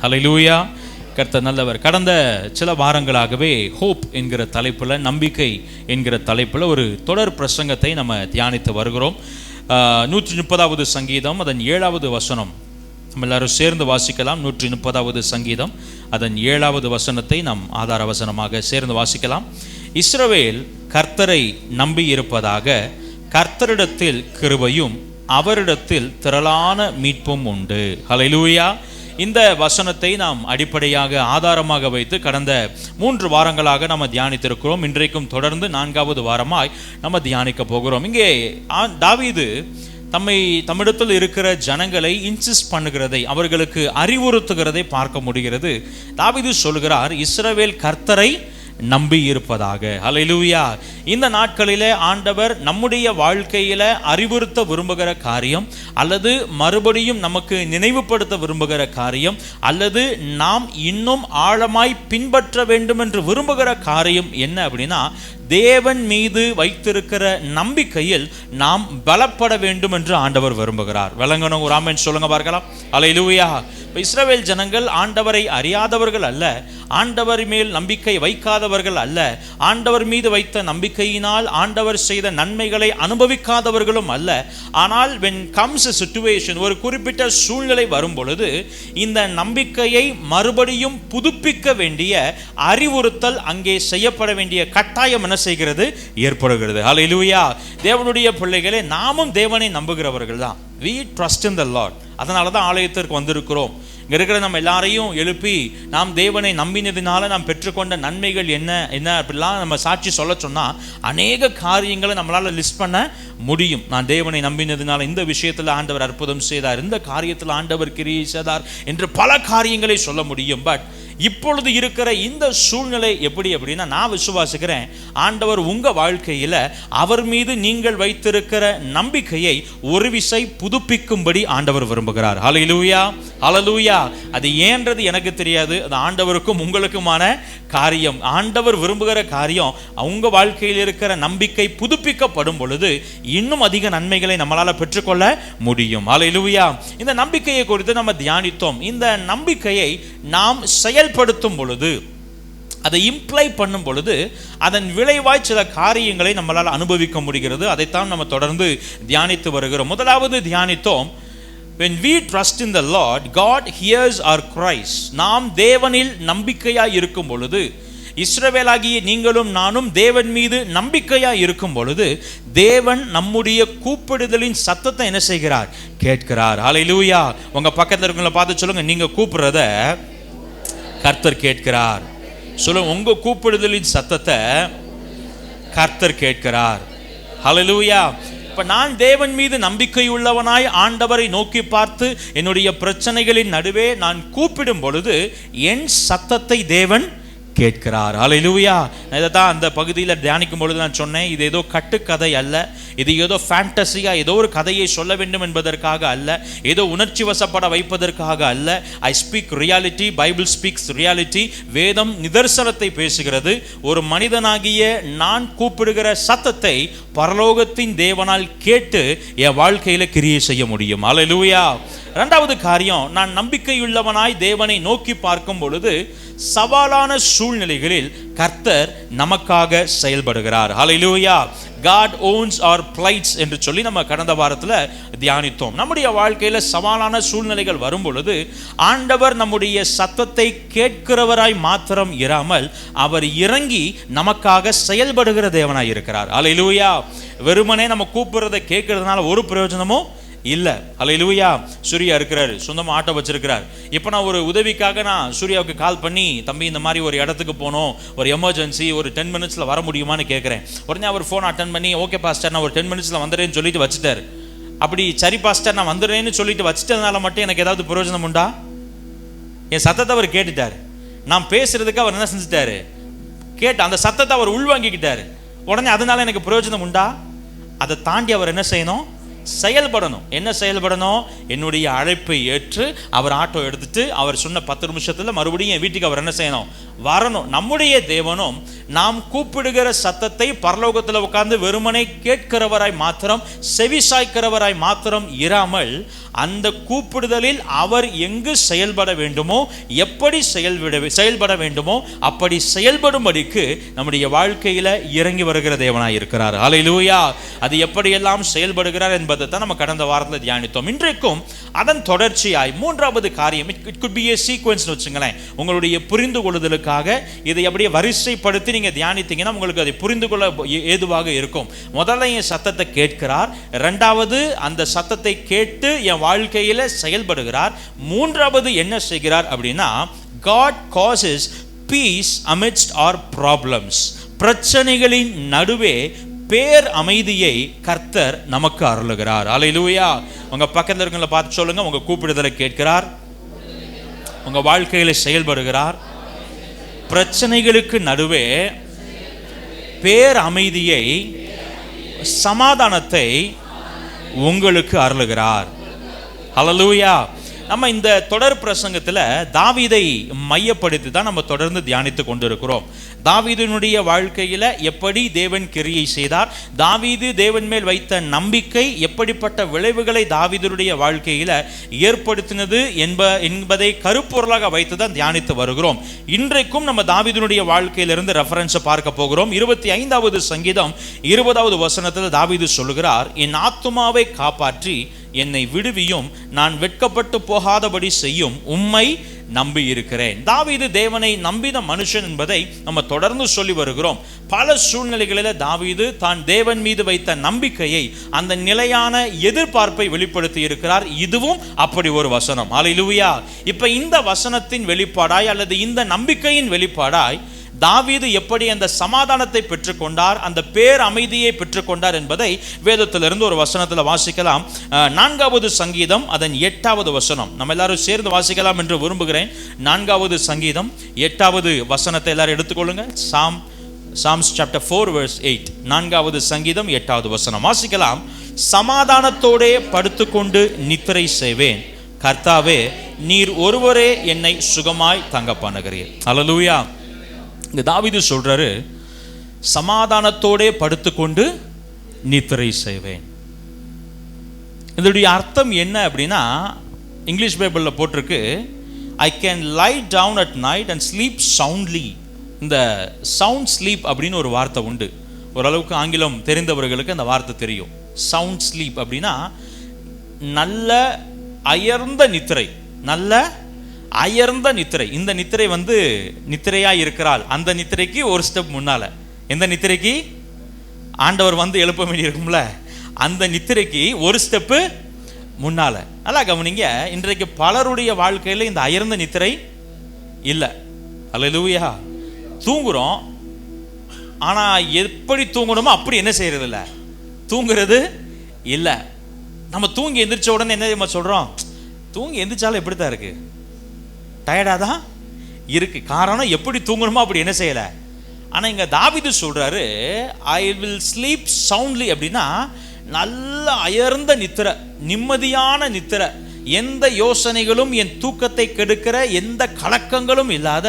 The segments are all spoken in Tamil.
ஹல்லேலூயா. கர்த்தர் நல்லவர். கடந்த சில வாரங்களாகவே ஹோப் என்கிற தலைப்பில், நம்பிக்கை என்கிற தலைப்பில் ஒரு தொடர் பிரசங்கத்தை நம்ம தியானித்து வருகிறோம். 130வது சங்கீதம் அதன் 7வது வசனம் நம்ம எல்லாரும் சேர்ந்து வாசிக்கலாம். 130வது சங்கீதம் அதன் 7வது வசனத்தை நாம் ஆதார வசனமாக சேர்ந்து வாசிக்கலாம். இஸ்ரவேல் கர்த்தரை நம்பி இருப்பதாக, கர்த்தரிடத்தில் கிருபையும் அவரிடத்தில் திரளான மீட்பும் உண்டு. ஹல்லேலூயா. இந்த வசனத்தை நாம் அடிப்படையாக ஆதாரமாக வைத்து கடந்த 3 வாரங்களாக நம்ம தியானித்திருக்கிறோம். இன்றைக்கும் தொடர்ந்து 4வது வாரமாய் நம்ம தியானிக்க போகிறோம். இங்கே தாவீது தம்மிடத்தில் இருக்கிற ஜனங்களை இன்சிஸ்ட் பண்ணுகிறதை, அவர்களுக்கு அறிவுறுத்துகிறதை பார்க்க முடிகிறது. தாவீது சொல்கிறார், இஸ்ரவேல் கர்த்தரை நம்பி இருப்பதாக. ஹல்லேலூயா. இந்த நாட்களிலே ஆண்டவர் நம்முடைய வாழ்க்கையில அறிவுறுத்த விரும்புகிற காரியம், அல்லது மறுபடியும் நமக்கு நினைவுபடுத்த விரும்புகிற காரியம், அல்லது நாம் இன்னும் ஆழமாய் பின்பற்ற வேண்டும் என்று விரும்புகிற காரியம் என்ன அப்படின்னா, தேவன் மீது வைத்திருக்கிற நம்பிக்கையில் நாம் பலப்பட வேண்டும் என்று ஆண்டவர் விரும்புகிறார். விளங்கணும். ஒரு ஆமென் சொல்லுங்க பார்க்கலாம். ஹல்லேலூயா. இஸ்ரவேல் ஜனங்கள் ஆண்டவரை அறியாதவர்கள் அல்ல, ஆண்டவர் மேல் நம்பிக்கை வைக்காதவர்கள் அல்ல, ஆண்டவர் மீது வைத்த நம்பிக்கையினால் ஆண்டவர் செய்த நன்மைகளை அனுபவிக்காதவர்களும் அல்ல. ஆனால் when comes a situation, ஒரு குறிப்பிட்ட சூழ்நிலை வரும் பொழுது இந்த நம்பிக்கையை மறுபடியும் புதுப்பிக்க வேண்டிய அறிவுறுத்தல் அங்கே செய்யப்பட வேண்டிய கட்டாயம் என்ன செய்கிறது? ஏற்படுகிறது. ஹல்லேலூயா. தேவனுடைய பிள்ளைகளே, நாமும் தேவனை நம்புகிறவர்கள் தான். We trust in the Lord. அதனால தான் ஆலயத்திற்கு வந்திருக்கிறோம். இங்கே இருக்கிற நம்ம எல்லாரையும் எழுப்பி நாம் தேவனை நம்பினதுனால நாம் பெற்றுக்கொண்ட நன்மைகள் என்ன என்ன அப்படிலாம் நம்ம சாட்சி சொல்ல சொன்னால் அநேக காரியங்களை நம்மளால் லிஸ்ட் பண்ண முடியும். நான் தேவனை நம்பினதுனால இந்த விஷயத்தில் ஆண்டவர் அற்புதம் செய்தார், இந்த காரியத்தில் ஆண்டவர் கிரியை செய்தார் என்று பல காரியங்களை சொல்ல முடியும். பட் இப்பொழுது இருக்கிற இந்த சூழ்நிலை எப்படி அப்படின்னா, நான் விசுவாசிக்கிறேன், ஆண்டவர் உங்க வாழ்க்கையில அவர் மீது நீங்கள் வைத்திருக்கிற நம்பிக்கையை ஒரு விசை புதுப்பிக்கும்படி ஆண்டவர் விரும்புகிறார். ஹல்லேலூயா. ஹல்லேலூயா. அது ஏன்றது எனக்கு தெரியாது, அது ஆண்டவருக்கும் உங்களுக்குமான காரியம். ஆண்டவர் விரும்புகிற காரியம், உங்க வாழ்க்கையில் இருக்கிற நம்பிக்கை புதுப்பிக்கப்படும் பொழுது இன்னும் அதிக நன்மைகளை நம்மளால பெற்றுக்கொள்ள முடியும். ஹல்லேலூயா. இந்த நம்பிக்கையை குறித்து நம்ம தியானித்தோம். இந்த நம்பிக்கையை நாம் செயல்படுத்தும் பொழுது, அதை இம்ப்ளை பண்ணும் பொழுது அதன் விளைவாய் சில காரியங்களை நம்மளால் அனுபவிக்க முடிகிறது. அதைத்தான் நம்ம தொடர்ந்து தியானித்து வருகிறோம். முதலாவது தியானித்தோம், when we trust in the Lord, God hears our cries. நாம் தேவனில் நம்பிக்கையாய் இருக்கும் பொழுது, இஸ்ரவேலாகிய நீங்களும் நானும் தேவன் மீது நம்பிக்கையாய் இருக்கும் பொழுது, தேவன் நம்முடைய கூப்பிடுதலின் சத்தத்தை என்ன செய்கிறார்? கேட்கிறார். ஹல்லேலூயா. உங்க பக்கத்தில் இருக்கவங்கள பார்த்து சொல்லுங்க, நீங்க கூப்பிடுறத கர்த்தர் கேட்கிறார். சொல்லுங்க, உங்க கூப்பிடுதலின் சத்தத்தை கர்த்தர் கேட்கிறார். ஹல்லேலூயா. இப்ப நான் தேவன் மீது நம்பிக்கை உள்ளவனாய் ஆண்டவரை நோக்கி பார்த்து என்னுடைய பிரச்சனைகளின் நடுவே நான் கூப்பிடும் பொழுது என் சத்தத்தை தேவன் கேட்கிறார். ஹல்லேலூயா. இதைத்தான் அந்த பகுதியில் தியானிக்கும் பொழுது நான் சொன்னேன், இது ஏதோ கட்டுக்கதை அல்ல, இது ஏதோ ஃபேண்டசியா ஏதோ ஒரு கதையை சொல்ல வேண்டும் என்பதற்காக அல்ல, ஏதோ உணர்ச்சி வசப்பட வைப்பதற்காக அல்ல. I speak reality, Bible speaks reality. வேதம் நிதர்சனத்தை பேசுகிறது. ஒரு மனிதனாகிய நான் கூப்பிடுகிற சத்தத்தை பரலோகத்தின் தேவனால் கேட்டு என் வாழ்க்கையில கிரியை செய்ய முடியும். ஹல்லேலூயா. இரண்டாவது காரியம், நான் நம்பிக்கையுள்ளவனாய் தேவனை நோக்கி பார்க்கும் பொழுது சவாலான சூழ்நிலைகளில் கர்த்தர் நமக்காக செயல்படுகிறார். ஹல்லேலூயா. God owns our plights என்று சொல்லி நம்ம கடந்த வாரத்தில் தியானித்தோம். நம்முடைய வாழ்க்கையில சவாலான சூழ்நிலைகள் வரும் பொழுது ஆண்டவர் நம்முடைய சத்தத்தை கேட்கிறவராய் மாத்திரம் இராமல் அவர் இறங்கி நமக்காக செயல்படுகிற தேவனாய் இருக்கிறார். ஹல்லேலூயா. வெறுமனே நம்ம கூப்பிடுறதை கேட்கறதுனால ஒரு பிரயோஜனமும் இல்ல. ஹல்லேலூயா. சூர்யா இருக்கிறாரு, சொந்தமாக ஆட்டோ வச்சிருக்கிறார். இப்போ நான் ஒரு உதவிக்காக நான் சூர்யாவுக்கு கால் பண்ணி, தம்பி இந்த மாதிரி ஒரு இடத்துக்கு போனோம், ஒரு எமர்ஜென்சி, ஒரு 10 மினிட்ஸில் வர முடியுமான்னு கேட்குறேன். உடனே அவர் ஃபோன் அட்டன் பண்ணி, ஓகே பாஸ்டர் நான் ஒரு 10 மினிட்ஸில் வந்துடுறேன்னு சொல்லிட்டு வச்சுட்டார். அப்படி சரி பாஸ்டர் நான் வந்துடுறேன்னு சொல்லிட்டு வச்சுட்டதுனால மட்டும் எனக்கு ஏதாவது பிரயோஜனம் உண்டா? என் சத்தத்தை அவர் கேட்டுட்டார். நான் பேசுறதுக்கு அவர் என்ன செஞ்சுட்டாரு? கேட்டு அந்த சத்தத்தை அவர் உள்வாங்கிக்கிட்டாரு. உடனே அதனால எனக்கு பிரயோஜனம் உண்டா? அதை தாண்டி அவர் என்ன செய்யணும்? செயல்படணும். என்ன செயல்படணும்? என்னுடைய அழைப்பை ஏற்று அவர் ஆட்டோ எடுத்துட்டு அவர் சொன்ன 10 நிமிஷத்துல மறுபடியும் என் வீட்டுக்கு அவர் என்ன செய்யணும்? வரணும். நம்முடைய தேவனும் நாம் கூப்பிடுகிற சத்தத்தை பரலோகத்தில் உட்கார்ந்து வெறுமனை கேட்கிறவராய் மாத்திரம், செவி சாய்க்கிறவராய் மாத்திரம் இராமல் அந்த கூப்பிடுதலில் அவர் எங்கு செயல்பட வேண்டுமோ, எப்படி செயல்பட வேண்டுமோ அப்படி செயல்படும்படிக்கு நம்முடைய வாழ்க்கையில இறங்கி வருகிற தேவனாய் இருக்கிறார். ஹல்லேலூயா. அது எப்படியெல்லாம் செயல்படுகிறார் என்பதை தான் நம்ம கடந்த வாரத்தில் தியானித்தோம். இன்றைக்கும் அதன் தொடர்ச்சியாய் மூன்றாவது காரியம், it could be a sequence வச்சுங்களேன். உங்களுடைய புரிந்து கொள்ளுதலுக்காக இதை அப்படியே வரிசைப்படுத்தி நீங்க தியானித்தீங்கன்னா உங்களுக்கு அதை புரிந்து கொள்ள ஏதுவாக இருக்கும். முதல்ல என் சத்தத்தை கேட்கிறார், இரண்டாவது அந்த சத்தத்தை கேட்டு என் வாழ்க்கையில செயல்படுகிறார், மூன்றாவது என்ன செய்கிறார் அப்படின்னா, God causes peace amidst our problems. பிரச்சனைகளின் நடுவே பேர் அமைதியை கர்த்தர் நமக்கு அருளுகிறார். ஹல்லேலூயா. உங்க பக்கத்துல இருக்கவங்கள பார்த்து சொல்லுங்க, உங்க கூப்பிடுதலை கேட்கிறார், உங்க வாழ்க்கையில செயல்படுகிறார், பிரச்சனைகளுக்கு நடுவே பேர் அமைதியை, சமாதானத்தை உங்களுக்கு அருளுகிறார். ஹல்லேலூயா. நம்ம இந்த தொடர் பிரசங்கத்தில் தாவீதை மையப்படுத்தி தான் நம்ம தொடர்ந்து தியானித்து கொண்டிருக்கிறோம். தாவீதினுடைய வாழ்க்கையில் எப்படி தேவன் கிரியை செய்தார், தாவீது தேவன் மேல் வைத்த நம்பிக்கை எப்படிப்பட்ட விளைவுகளை தாவீதுடைய வாழ்க்கையில் ஏற்படுத்தினது என்பதை கருப்பொருளாக வைத்து தான் தியானித்து வருகிறோம். இன்றைக்கும் நம்ம தாவீதினுடைய வாழ்க்கையிலிருந்து ரெஃபரன்ஸை பார்க்க போகிறோம். 25வது சங்கீதம் 20வது வசனத்தில் தாவீது சொல்லுகிறார், என் ஆத்துமாவை காப்பாற்றி என்னை விடுவியும், நான் வெட்கப்பட்டு போகாதபடி செய்யும், உம்மை நம்பி இருக்கிறேன். தாவீது தேவனை நம்பின மனுஷன் என்பதை நம்ம தொடர்ந்து சொல்லி வருகிறோம். பல சூழ்நிலைகளில் தாவீது தான் தேவன் மீது வைத்த நம்பிக்கையை, அந்த நிலையான எதிர்பார்ப்பை வெளிப்படுத்தி இருக்கிறார். இதுவும் அப்படி ஒரு வசனம். ஹல்லேலூயா. இப்ப இந்த வசனத்தின் வெளிப்பாடாய் அல்லது இந்த நம்பிக்கையின் வெளிப்பாடாய் தாவீது எப்படி அந்த சமாதானத்தை பெற்றுக்கொண்டார், அந்த பேர் அமைதியை பெற்றுக்கொண்டார் என்பதை வேதத்திலிருந்து ஒரு வசனத்தில் வாசிக்கலாம். 4வது சங்கீதம் அதன் 8வது வசனம் நம்ம எல்லாரும் சேர்ந்து வாசிக்கலாம் என்று விரும்புகிறேன். 4வது சங்கீதம் 8வது வசனத்தை எல்லாரும் எடுத்துக்கொள்ளுங்க. Psalms chapter 4 verse 8. 4வது சங்கீதம் 8வது வசனம் வாசிக்கலாம். சமாதானத்தோடே படுத்துக்கொண்டு நித்திரை செய்வேன், கர்த்தாவே நீர் ஒருவரே என்னை சுகமாய் தங்க பண்ணுகிறீர். ஹல்லேலூயா. இங்க தாவீது சொல்றாரு, சமாதானத்தோடே படுத்துக்கொண்டு நித்திரை செய்வேன். இதனுடைய அர்த்தம் என்ன அப்படின்னா, இங்கிலீஷ் பைபிளில் போட்டிருக்கு, I can lie down at night and sleep soundly. இந்த சவுண்ட் ஸ்லீப் அப்படின்னு ஒரு வார்த்தை உண்டு. ஓரளவுக்கு ஆங்கிலம் தெரிந்தவர்களுக்கு அந்த வார்த்தை தெரியும். சவுண்ட் ஸ்லீப் அப்படின்னா நல்ல அயர்ந்த நித்திரை, நல்ல அயர்ந்த நித்திரை. இந்த நித்திரை நித்திரையா இருக்கிறாள், அந்த நித்திரைக்கு ஒரு ஸ்டெப் முன்னால. எந்த நித்திரைக்கு ஆண்டவர் எழுப்ப வேண்டி இருக்கும்ல, அந்த நித்திரைக்கு ஒரு ஸ்டெப்பு முன்னால. நல்லா கவனிங்க, இன்றைக்கு பலருடைய வாழ்க்கையில இந்த அயர்ந்த நித்திரை இல்லை. ஹல்லேலூயா. தூங்குறோம், ஆனா எப்படி தூங்கணுமோ அப்படி என்ன செய்யறது இல்லை, தூங்குறது இல்லை. நம்ம தூங்கி எந்திரிச்ச உடனே என்ன சொல்றோம், தூங்கி எந்திரிச்சாலும் எப்படித்தான் இருக்கு, டயர்டாக தான் இருக்கு. காரணம் எப்படி தூங்கணுமோ அப்படி என்ன செய்யலை. ஆனால் இங்கே தாவீது சொல்றாரு, ஐ வில் ஸ்லீப் சவுண்ட்லி அப்படின்னா நல்ல அயர்ந்த நித்திரை, நிம்மதியான நித்திரை, எந்த யோசனைகளும் என் தூக்கத்தை கெடுக்கிற எந்த கலக்கங்களும் இல்லாத